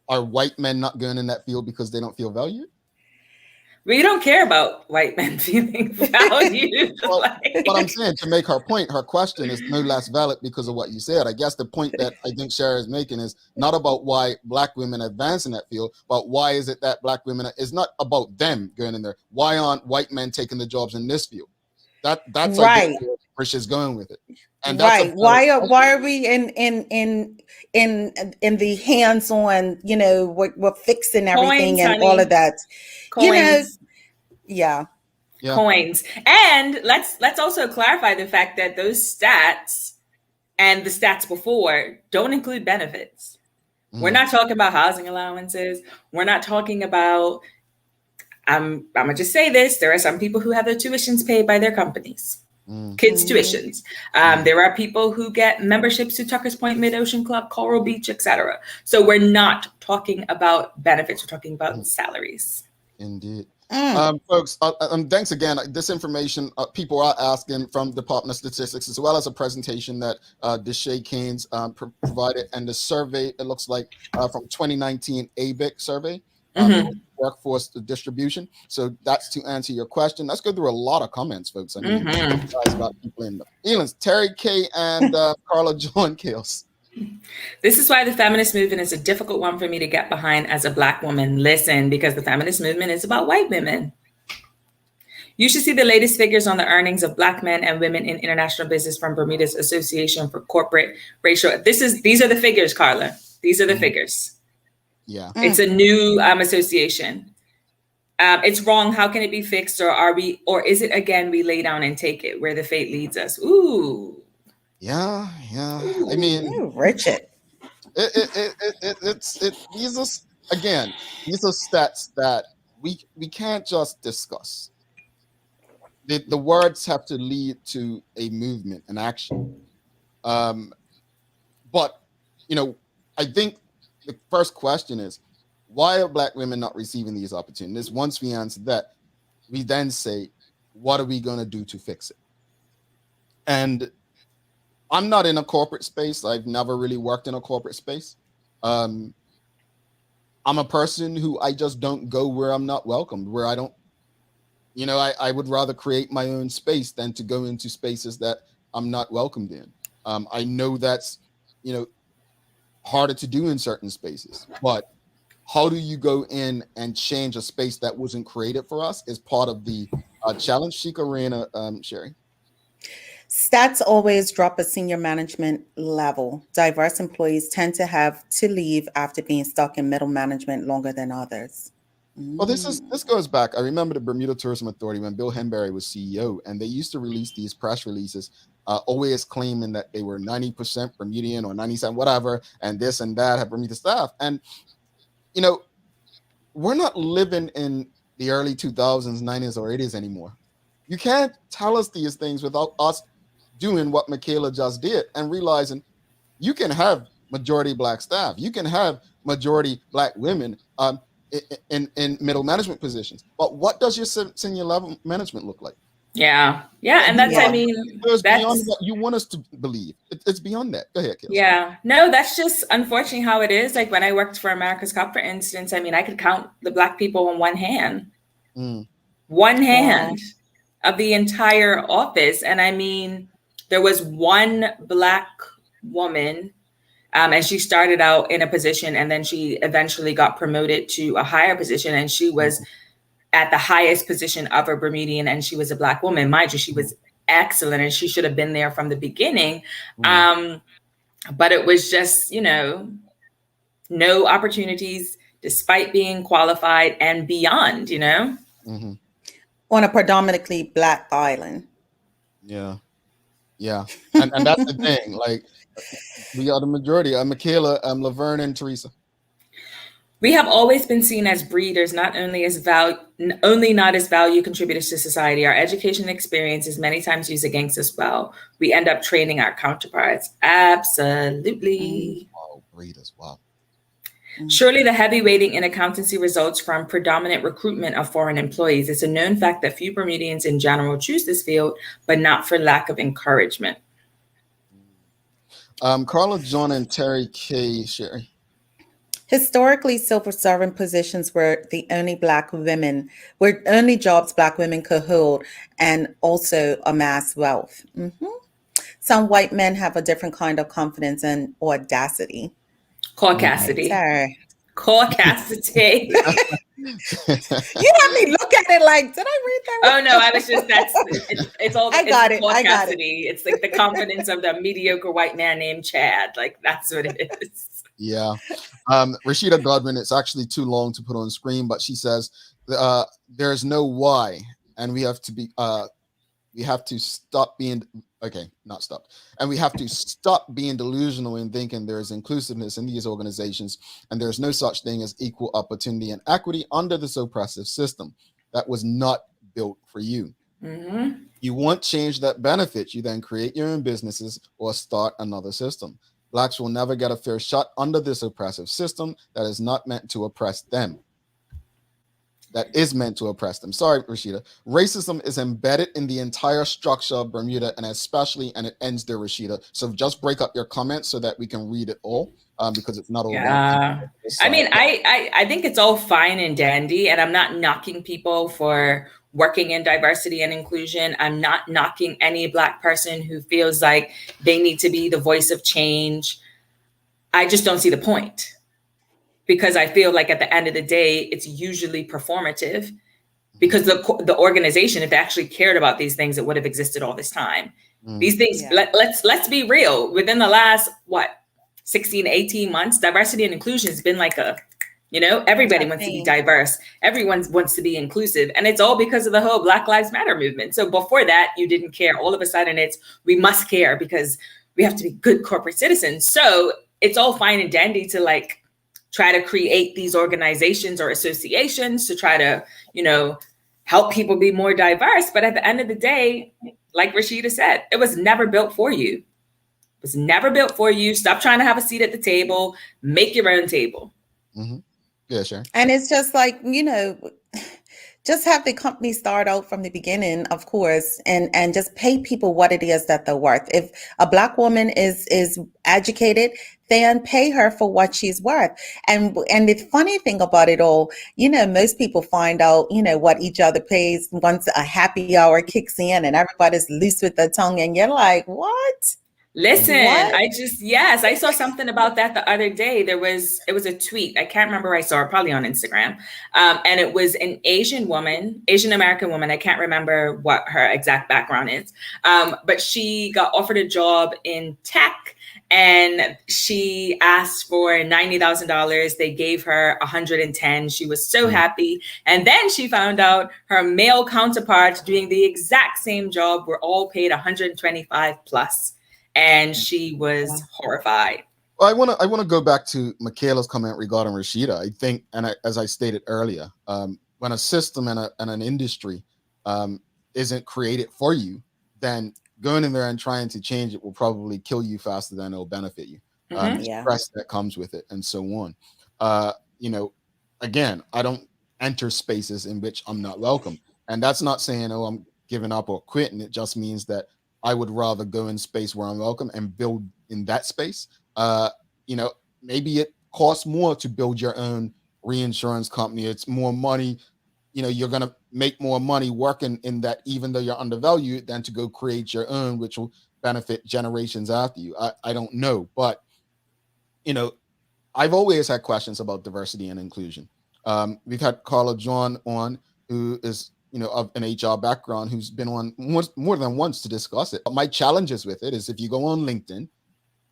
are white men not going in that field because they don't feel valued? We don't care about white men feeling valued. But I'm saying, to make her point, her question is no less valid because of what you said. I guess the point that I think Cher is making is not about why Black women advance in that field, but why is it that Black women, it's not about them going in there. Why aren't white men taking the jobs in this field? That's right. where she's going with it. And right. Why are we in the hands-on, we're fixing everything. Coins, and honey. All of that. Coins. Yeah. Coins. And let's also clarify the fact that those stats and the stats before don't include benefits. We're not talking about housing allowances. We're not talking about, I'm gonna just say this, there are some people who have their tuitions paid by their companies. Kids' tuitions. There are people who get memberships to Tucker's Point, Mid-Ocean Club, Coral Beach, etc. So we're not talking about benefits. We're talking about salaries. Indeed. Folks, thanks again. This information people are asking from Department of Statistics, as well as a presentation that Deshae Keynes provided, and the survey, it looks like from 2019 ABIC survey, workforce distribution. So that's to answer your question. Let's go through a lot of comments, folks. I mean, you guys got people in the Elans, Terry K and Carla John Kills. This is why the feminist movement is a difficult one for me to get behind as a Black woman. Listen, because the feminist movement is about white women. You should see the latest figures on the earnings of Black men and women in international business from Bermuda's Association for Corporate Racial. These are the figures, Carla. These are the figures. Yeah. It's a new association. It's wrong. How can it be fixed? Or is it again, we lay down and take it where the fate leads us? Ooh. Yeah. I mean, ooh, Richard. These are stats that we can't just discuss. The words have to lead to a movement, an action. But I think the first question is, why are Black women not receiving these opportunities? Once we answer that, we then say, what are we going to do to fix it? And I'm not in a corporate space. I've never really worked in a corporate space. I'm a person who I just don't go where I'm not welcomed, where I don't, I would rather create my own space than to go into spaces that I'm not welcomed in. I know that's, harder to do in certain spaces, but how do you go in and change a space that wasn't created for us is part of the challenge. Sheikah Arena, Sherry. Stats always drop a senior management level. Diverse employees tend to have to leave after being stuck in middle management longer than others. Well, this goes back. I remember the Bermuda Tourism Authority when Bill Henberry was CEO, and they used to release these press releases, always claiming that they were 90% Bermudian or 97, whatever, and this and that have Bermuda staff. And we're not living in the early 2000s, 90s, or 80s anymore. You can't tell us these things without us doing what Michaela just did and realizing you can have majority Black staff. You can have majority Black women in middle management positions. But what does your senior level management look like? Yeah. And that's, I mean, it's beyond what you want us to believe. It's beyond that. Go ahead, Kelsey. Yeah. No, that's just unfortunately how it is. Like when I worked for America's Cup, for instance, I mean, I could count the Black people on one hand. One hand of the entire office. And I mean, there was one Black woman And she started out in a position, and then she eventually got promoted to a higher position, and she was at the highest position of a Bermudian, and she was a Black woman. Mind you, she was excellent, and she should have been there from the beginning. But it was just, no opportunities despite being qualified and beyond, On a predominantly Black island. Yeah. And that's the thing. Like, we are the majority. Michaela, Laverne, and Teresa. We have always been seen as breeders, not only as not as value contributors to society. Our education experience is many times used against us. Well, we end up training our counterparts. Absolutely. Oh, breeders. Wow. Surely the heavy weighting in accountancy results from predominant recruitment of foreign employees. It's a known fact that few Bermudians in general choose this field, but not for lack of encouragement. Carla, John, and Terry K. Sherry. Historically, civil servant positions were the only jobs Black women could hold and also amass wealth. Some white men have a different kind of confidence and audacity. Caucasity. Caucasity. You had me look at it like, did I read that? Oh no, I was just it's all. I got it. It's like the confidence of the mediocre white man named Chad. Like, that's what it is. Yeah. Rashida Godwin, it's actually too long to put on screen, but she says there's no why, and we have to stop being and we have to stop being delusional in thinking there's inclusiveness in these organizations, and there's no such thing as equal opportunity and equity under this oppressive system that was not built for you. You want change that benefits you, then create your own businesses or start another system. Blacks will never get a fair shot under this oppressive system that is not meant to oppress them. That is meant to oppress them. Sorry, Rashida. Racism is embedded in the entire structure of Bermuda, and it ends there, Rashida. So just break up your comments so that we can read it all, because it's not all. Yeah. I mean, I think it's all fine and dandy, and I'm not knocking people for working in diversity and inclusion. I'm not knocking any Black person who feels like they need to be the voice of change. I just don't see the point. Because I feel like at the end of the day, it's usually performative, because the organization, if they actually cared about these things, it would have existed all this time. These things, let's be real. Within the last, 16, 18 months, diversity and inclusion has been like everybody wants to be diverse. Everyone wants to be inclusive. And it's all because of the whole Black Lives Matter movement. So before that, you didn't care. All of a sudden, we must care because we have to be good corporate citizens. So it's all fine and dandy to try to create these organizations or associations to try to, help people be more diverse. But at the end of the day, like Rashida said, it was never built for you. It was never built for you. Stop trying to have a seat at the table. Make your own table. Yeah, sure. And it's just like, just have the company start out from the beginning, of course, and just pay people what it is that they're worth. If a Black woman is educated, then pay her for what she's worth. And the funny thing about it all, most people find out, what each other pays once a happy hour kicks in and everybody's loose with their tongue, and you're like, what? Listen, What? I saw something about that the other day. It was a tweet. I can't remember where I saw it, probably on Instagram. And it was an Asian American woman. I can't remember what her exact background is. But she got offered a job in tech, and she asked for $90,000. They gave her $110,000. She was so happy. And then she found out her male counterparts doing the exact same job were all paid $125,000 plus. And she was horrified. Well, I want to go back to Michaela's comment regarding Rashida. I think, as I stated earlier, when a system and an industry isn't created for you, then going in there and trying to change it will probably kill you faster than it'll benefit you. Stress that comes with it, and so on. Again, I don't enter spaces in which I'm not welcome, and that's not saying, I'm giving up or quitting. It just means that I would rather go in space where I'm welcome and build in that space. Maybe it costs more to build your own reinsurance company. It's more money. You're going to make more money working in that, even though you're undervalued, than to go create your own, which will benefit generations after you. I don't know, but you know, I've always had questions about diversity and inclusion. We've had Carla John on, who is, of an HR background, who's been on more than once to discuss it. My challenges with it is, if you go on LinkedIn,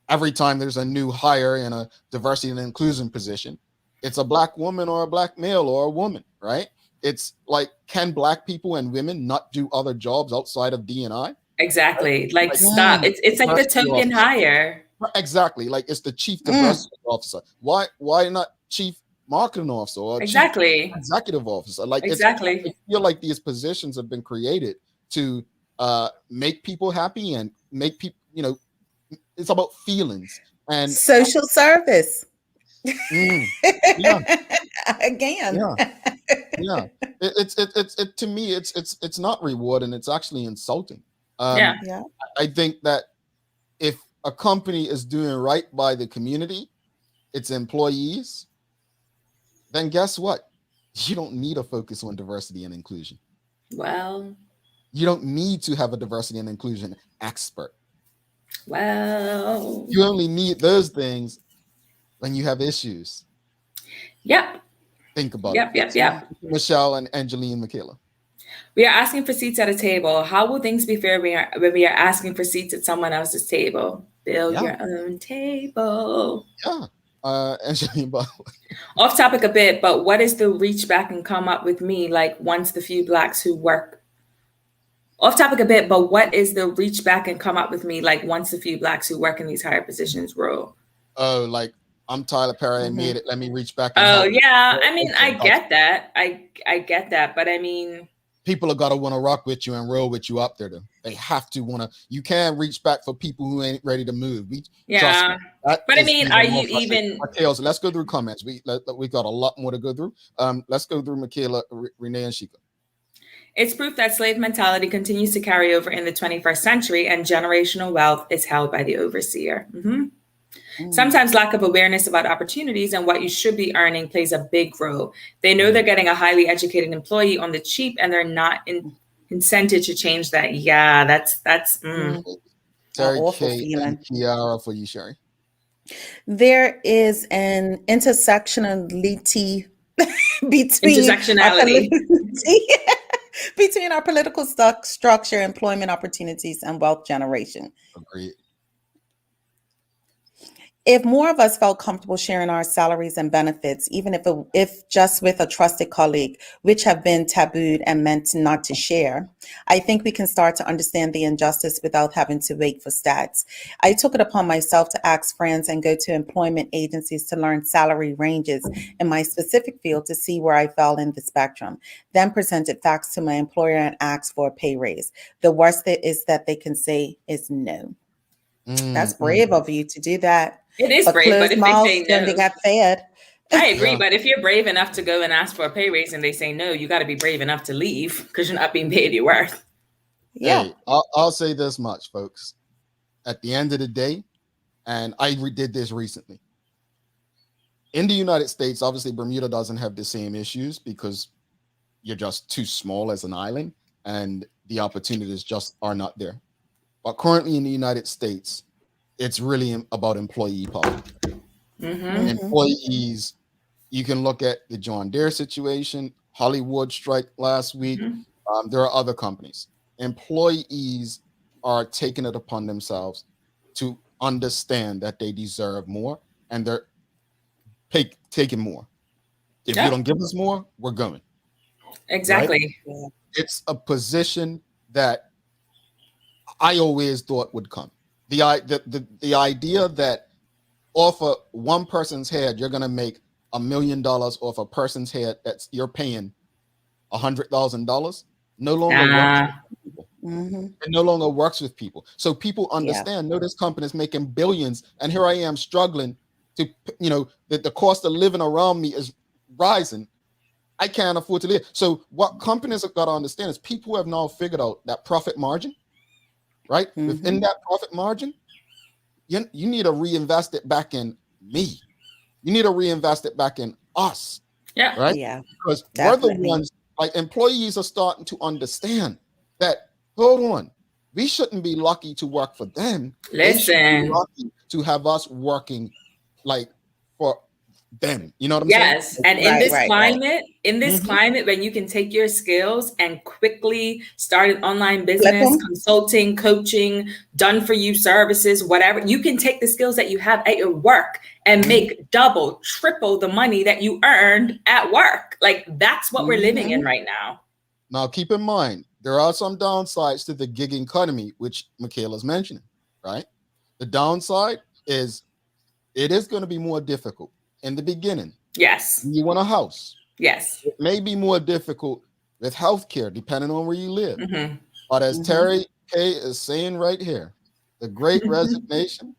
every time there's a new hire in a diversity and inclusion position, it's a Black woman or a Black male or a woman, right? It's like, can Black people and women not do other jobs outside of D&I? Exactly. Right? Like, stop. It's like the token hire. Exactly. Like, it's the chief diversity officer. Why not chief marketing officer or chief executive officer? Like, exactly. I feel like these positions have been created to make people happy and make people, it's about feelings and social service. Yeah. Again. Yeah. It's to me, it's not rewarding. It's actually insulting. Yeah. I think that if a company is doing right by the community, its employees, then guess what? You don't need a focus on diversity and inclusion. Well, you don't need to have a diversity and inclusion expert. Well, you only need those things when you have issues. Yep. Think about it. Yep. Michelle and Angeline, Michaela. We are asking for seats at a table. How will things be fair when we are asking for seats at someone else's table? Build your own table. Yeah. Angeline, off topic a bit, but what is the reach back and come up with me like once the few Blacks who work? Off topic a bit, but what is the reach back and come up with me like once the few Blacks who work in these higher positions role? Oh, like, I'm Tyler Perry. I made it. Let me reach back. And yeah. I mean, I get that. I get that. But I mean, people are going to want to rock with you and roll with you up there. They have to want to. You can't reach back for people who ain't ready to move. But I mean, are you even? So let's go through comments. We got a lot more to go through. Let's go through Michaela, Renee, and Sheikah. It's proof that slave mentality continues to carry over in the 21st century, and generational wealth is held by the overseer. Sometimes lack of awareness about opportunities and what you should be earning plays a big role. They know they're getting a highly educated employee on the cheap, and they're not incented to change that. Yeah, that's Terry K and Kiara for you, Sherry. There is an intersectionality between our political structure, employment opportunities, and wealth generation. Agreed. If more of us felt comfortable sharing our salaries and benefits, even if just with a trusted colleague, which have been tabooed and meant not to share, I think we can start to understand the injustice without having to wait for stats. I took it upon myself to ask friends and go to employment agencies to learn salary ranges in my specific field to see where I fell in the spectrum, then presented facts to my employer and asked for a pay raise. The worst is that they can say is no. That's brave of you to do that. It is brave, but if they say no, they got fed. I agree, but if you're brave enough to go and ask for a pay raise and they say no, you got to be brave enough to leave because you're not being paid your worth. Yeah, hey, I'll say this much, folks. At the end of the day, and I did this recently. In the United States, obviously Bermuda doesn't have the same issues because you're just too small as an island, and the opportunities just are not there. But currently in the United States, it's really about employee power. Employees, you can look at the John Deere situation, Hollywood strike last week. There are other companies. Employees are taking it upon themselves to understand that they deserve more, and they're taking more. If you don't give us more, we're going. Exactly. Right? It's a position that I always thought would come. The idea that off of one person's head, you're going to make $1 million off a person's head that's you're paying $100,000 no longer works with people. It no longer works with people. So people understand, no, this company is making billions, and here I am struggling to, the cost of living around me is rising. I can't afford to live. So what companies have got to understand is people have now figured out that profit margin. Right? Within that profit margin, you need to reinvest it back in me. You need to reinvest it back in us. Yeah. Right? Yeah. Because we're the ones, like employees are starting to understand that, hold on, we shouldn't be lucky to work for them. Listen. Lucky to have us working like for them. You know what I'm saying? Yes. And in Right, this right, climate, Mhm. climate, when you can take your skills and quickly start an online Flip business, 'em. consulting, coaching, done for you services, whatever, you can take the skills that you have at your work and make double, triple the money that you earned at work. Like that's what we're living in right now. Now, keep in mind, there are some downsides to the gig economy, which Michaela's mentioning, right? The downside is it is going to be more difficult in the beginning. Yes. You want a house. Yes. It may be more difficult with healthcare, depending on where you live. Mm-hmm. But as Terry K is saying right here, the great resignation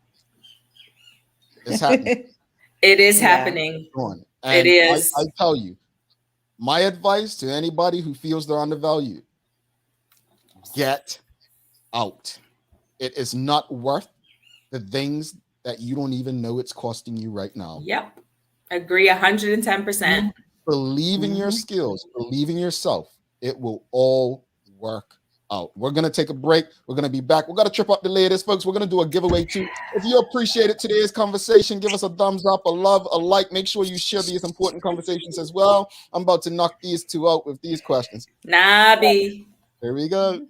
is happening. It is happening. And it is. I tell you, my advice to anybody who feels they're undervalued, get out. It is not worth the things that you don't even know it's costing you right now. Yep. Agree 110%. Believe in your skills, believe in yourself. It will all work out. We're going to take a break. We're going to be back. We're going to trip up the latest, folks. We're going to do a giveaway too. If you appreciated today's conversation, give us a thumbs up, a love, a like. Make sure you share these important conversations as well. I'm about to knock these two out with these questions. Nabi. Here we go.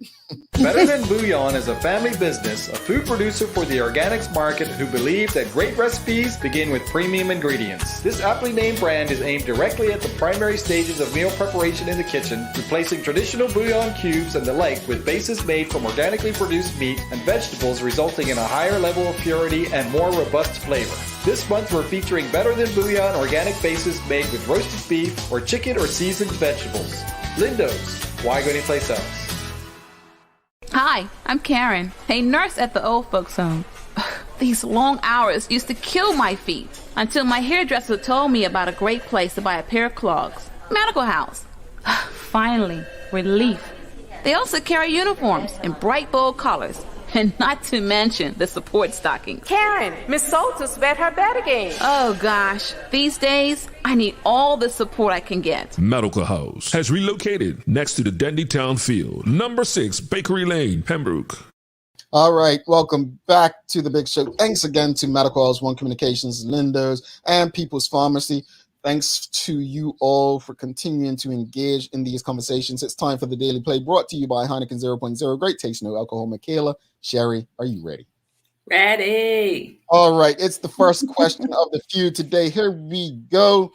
Better Than Bouillon is a family business, a food producer for the organics market who believe that great recipes begin with premium ingredients. This aptly named brand is aimed directly at the primary stages of meal preparation in the kitchen, replacing traditional bouillon cubes and the like with bases made from organically produced meat and vegetables, resulting in a higher level of purity and more robust flavor. This month we're featuring Better Than Bouillon organic bases made with roasted beef or chicken or seasoned vegetables. Lindo's, why go anyplace else? Hi, I'm Karen, a nurse at the old folks home. These long hours used to kill my feet until my hairdresser told me about a great place to buy a pair of clogs. Medical House. Finally, relief. They also carry uniforms in bright, bold colors. And not to mention the support stockings. Karen, Miss Soltis bet her bet again. Oh gosh, these days, I need all the support I can get. Medical House has relocated next to the Dendy Town Field. Number 6, Bakery Lane, Pembroke. All right, welcome back to the big show. Thanks again to Medical House, One Communications, Lindo's, and People's Pharmacy. Thanks to you all for continuing to engage in these conversations. It's time for the Daily Play, brought to you by Heineken 0.0. Great taste, no alcohol. Michaela, Sherry, are you ready? Ready. All right, it's the first question of the feud today. Here we go.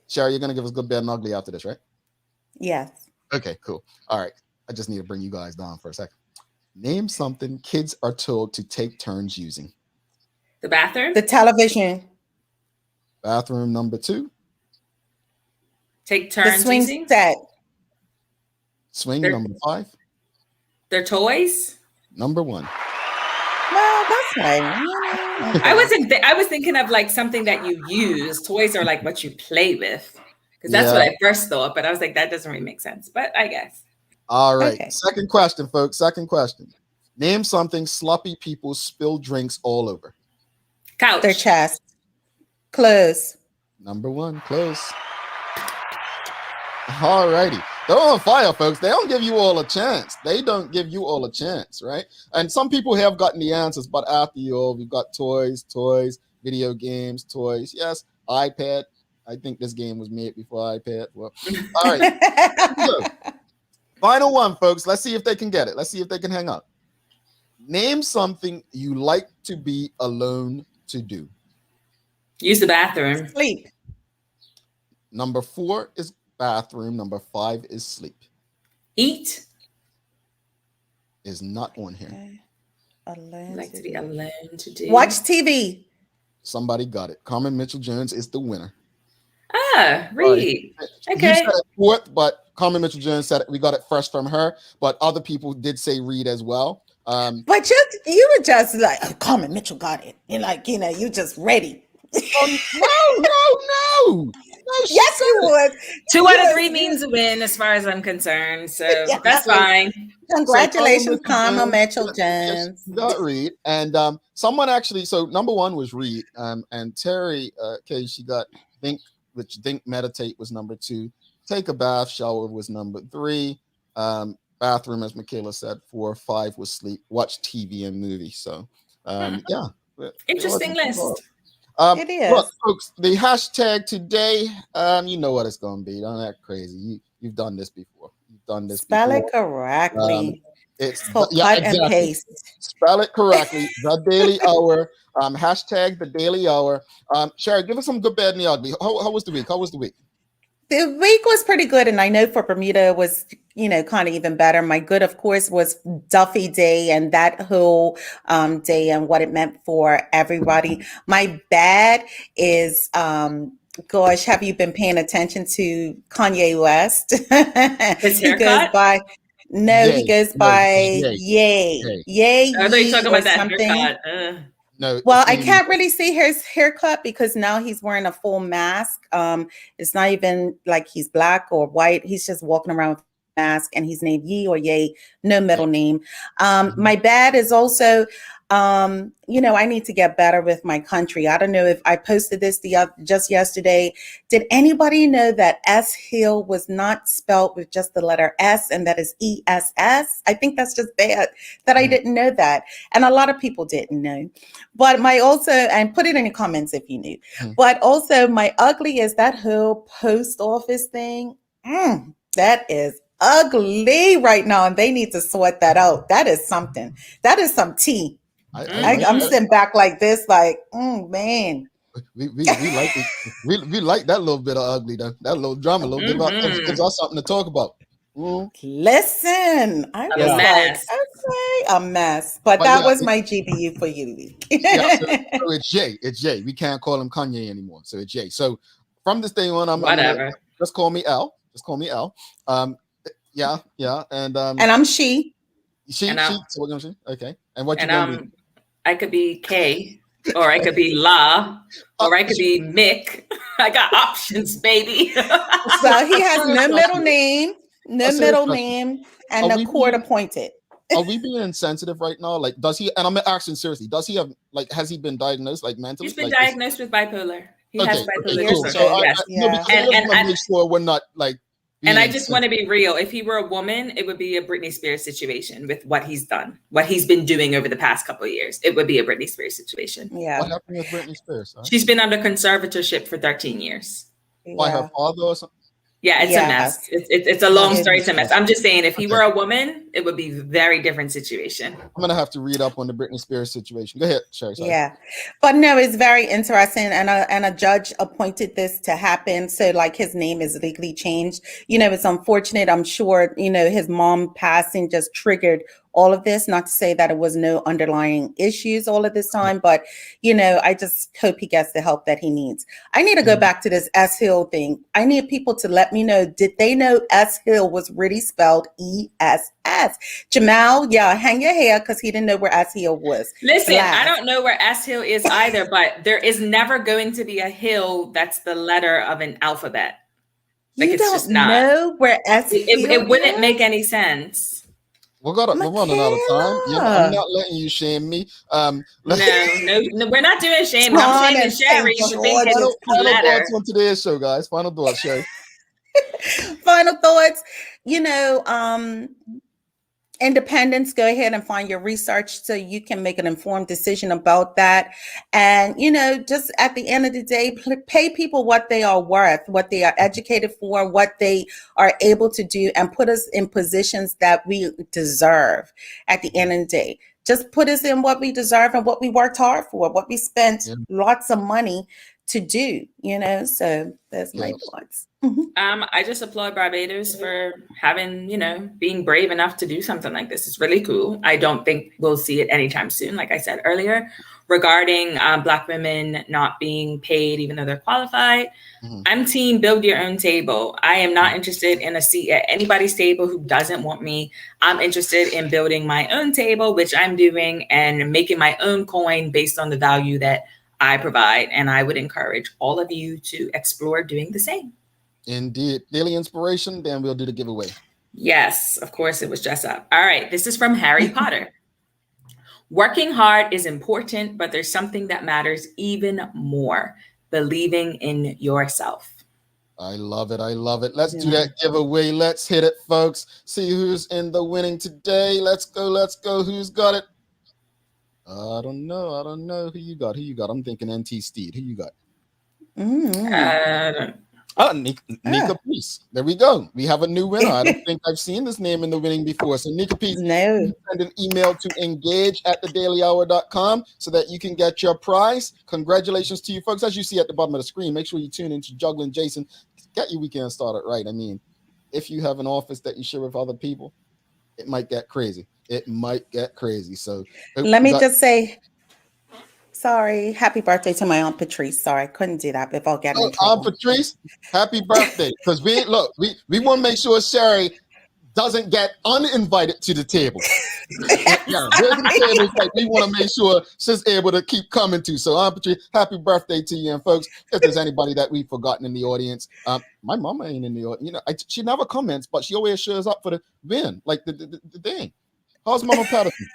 Sherry, you're going to give us good, bad, and ugly after this, right? Yes. Okay, cool. All right, I just need to bring you guys down for a second. Name something kids are told to take turns using. The bathroom. The television. Bathroom number 2. Take turns The swing using. set. Swing number 5. Their toys. Number 1. Well, that's right. I was thinking of like something that you use. Toys are like what you play with. Because that's what I first thought. But I was like, that doesn't really make sense. But I guess. All right. Okay. Second question, folks. Second question. Name something sloppy people spill drinks all over. Couch. Their chest. Clothes. Number 1, close. All righty. They're on fire, folks. They don't give you all a chance. They don't give you all a chance, right? And some people have gotten the answers, but after you all, we've got toys, video games, toys. Yes, iPad. I think this game was made before iPad. Well, all right. So, final one, folks. Let's see if they can get it. Let's see if they can hang up. Name something you like to be alone to do. Use the bathroom. Sleep. Number 4 is bathroom. Number 5 is sleep. Eat. Is not on here. Okay. Alone Like to to be do. alone to do. Watch TV. Somebody got it. Carmen Mitchell-Jones is the winner. Ah, read. Okay. You said it 4th, but Carmen Mitchell-Jones said it. We got it first from her, but other people did say read as well. But you were just like, oh, Carmen Mitchell got it. And like, you just ready. No. Yes, you would. 2 out of 3 means a win as far as I'm concerned. So that's fine. Congratulations, Carmen Carmen Mitchell-Jones. You got Reed. And someone actually, so number 1 was Reed. And Terry, okay, she got think, meditate was number 2. Take a bath, shower was number 3. Bathroom, as Michaela said, 4. 5 was sleep, watch TV and movie. So yeah. Interesting list. It is. Look, folks, the hashtag today, you know what it's gonna be. Don't act crazy. You've done this before. You've done this Spell before. it correctly. It's called yeah, cut exactly. and paste. Spell it correctly. The Daily Hour. Hashtag the Daily Hour. Sherry, give us some good, bad, and the ugly. How was the week? How was the week? The week was pretty good, and I know for Bermuda it was, kind of even better. My good, of course, was Duffy Day and that whole day and what it meant for everybody. My bad is, gosh, have you been paying attention to Kanye West? His He goes haircut? by. No, Yay. he goes No, by Yay. Yay, I thought you Yee, were talking or about that something. haircut. No. Well, I see, can't really see his haircut because now he's wearing a full mask. It's not even like he's black or white. He's just walking around with a mask, and he's named Yee or Yay, no middle name. My bad is also, I need to get better with my country. I don't know if I posted this just yesterday. Did anybody know that S Hill was not spelled with just the letter S and that is ESS? I think that's just bad that I didn't know that. And a lot of people didn't know. But and put it in the comments if you knew. But also my ugly is that whole post office thing. That is ugly right now. And they need to sort that out. That is something. That is some tea. I'm sitting back like this, like, man. We like it. We like that little bit of ugly, that little drama, a little bit gives us something to talk about. Listen, I was like, okay, a mess. But that was my GBU for you week. So it's Jay. It's Jay. We can't call him Kanye anymore. So it's Jay. So from this day on, I'm just call me L. Just call me L. Yeah. And I'm she. She. So we're gonna see. Okay. And what you gonna be? I could be K, or I could be La, or I could be Mick. I got options, baby. So he has no middle name, and a court appointed. Are we being insensitive right now? Like, does he? And I'm asking seriously. Does he have has he been diagnosed mentally? He's been diagnosed with bipolar. He has bipolar disorder. So yes. I want to make sure we're not like. And I just want to be real. If he were a woman, it would be a Britney Spears situation with what he's done, what he's been doing over the past couple of years. It would be a Britney Spears situation. Yeah. What happened with Britney Spears? Huh? She's been under conservatorship for 13 years. By her father or something? Yeah, it's a mess. It's a long story. It's a mess. I'm just saying, if he were a woman, it would be a very different situation. I'm gonna have to read up on the Britney Spears situation. Go ahead, Sherry. Yeah, but no, it's very interesting, and a judge appointed this to happen. So, like, his name is legally changed. It's unfortunate. I'm sure his mom passing just triggered all of this. Not to say that it was no underlying issues all of this time, but I just hope he gets the help that he needs. I need to go back to this S Hill thing. I need people to let me know, did they know S Hill was really spelled ESS? Jamal, hang your hair because he didn't know where S Hill was. Listen, I don't know where S Hill is either, but there is never going to be a hill that's the letter of an alphabet. Like, it's just not. Know where S Hill it wouldn't make any sense. We're running out of time. I'm not letting you shame me. No, we're not doing shame. I'm shaming Sherry. Final thoughts on today's show, guys. Final thoughts, Sherry. Final thoughts. Independence, go ahead and find your research so you can make an informed decision about that. And, just at the end of the day, pay people what they are worth, what they are educated for, what they are able to do, and put us in positions that we deserve at the end of the day. Just put us in what we deserve and what we worked hard for, what we spent lots of money to do, so that's my thoughts. I just applaud Barbados for having, being brave enough to do something like this. It's really cool. I don't think we'll see it anytime soon. Like I said earlier, regarding Black women not being paid, even though they're qualified, I'm team build your own table. I am not interested in a seat at anybody's table who doesn't want me. I'm interested in building my own table, which I'm doing, and making my own coin based on the value that I provide. And I would encourage all of you to explore doing the same. Indeed. Daily inspiration, then we'll do the giveaway. Yes, of course, it was dress up. All right, this is from Harry Potter. Working hard is important, but there's something that matters even more: believing in yourself. I love it. Let's do that giveaway. Let's hit it, folks. See who's in the winning today. Let's go. Who's got it? I don't know who you got. I'm thinking NT Steed. Who you got? Nika Peace. There we go. We have a new winner. I don't think I've seen this name in the winning before. So Nika Peace, No. send an email to engage@thedailyhour.com so that you can get your prize. Congratulations to you folks. As you see at the bottom of the screen, make sure you tune into Juggling Jason. Get your weekend started right. I mean, if you have an office that you share with other people, it might get crazy. So let me just say, sorry, happy birthday to my Aunt Patrice. Sorry, I couldn't do that before getting in trouble. Aunt Patrice, happy birthday. Because we want to make sure Sherry doesn't get uninvited to the table. Yeah, there's the tables that we want to make sure she's able to keep coming to. So Aunt Patrice, happy birthday to you. And folks, if there's anybody that we've forgotten in the audience, my mama ain't in the audience. You know, she never comments, but she always shows up for the win, like the thing. How's Mama Patterson?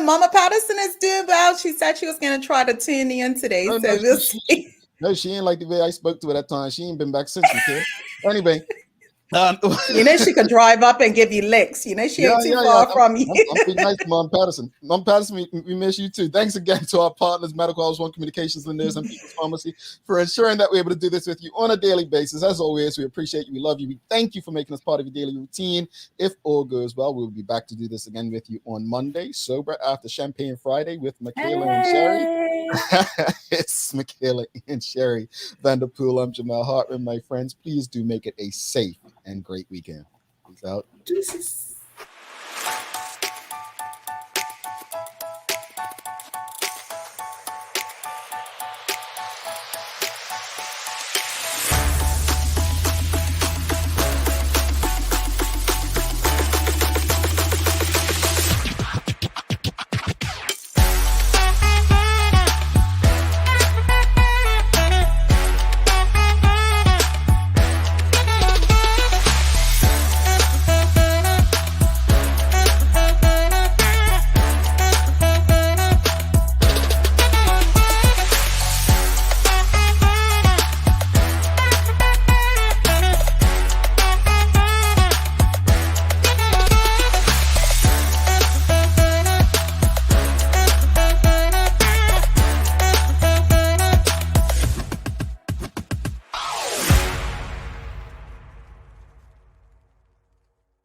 Mama Patterson is doing well. She said she was going to try to tune in today. No, she ain't like the way I spoke to her that time. She ain't been back since. Anyway. You know, she could drive up and give you licks. You know, she ain't too far from you. I'm being nice to Mom Patterson. Mom Patterson, we miss you too. Thanks again to our partners, Medical House One Communications, Lenders, and People's Pharmacy, for ensuring that we're able to do this with you on a daily basis. As always, we appreciate you. We love you. We thank you for making us part of your daily routine. If all goes well, we'll be back to do this again with you on Monday, sober after Champagne Friday with Michaela and Sherry. It's Michaela and Sherry Vanderpool. I'm Jamal Hartman, my friends. Please do make it a safe and great weekend. Peace out. Deuces.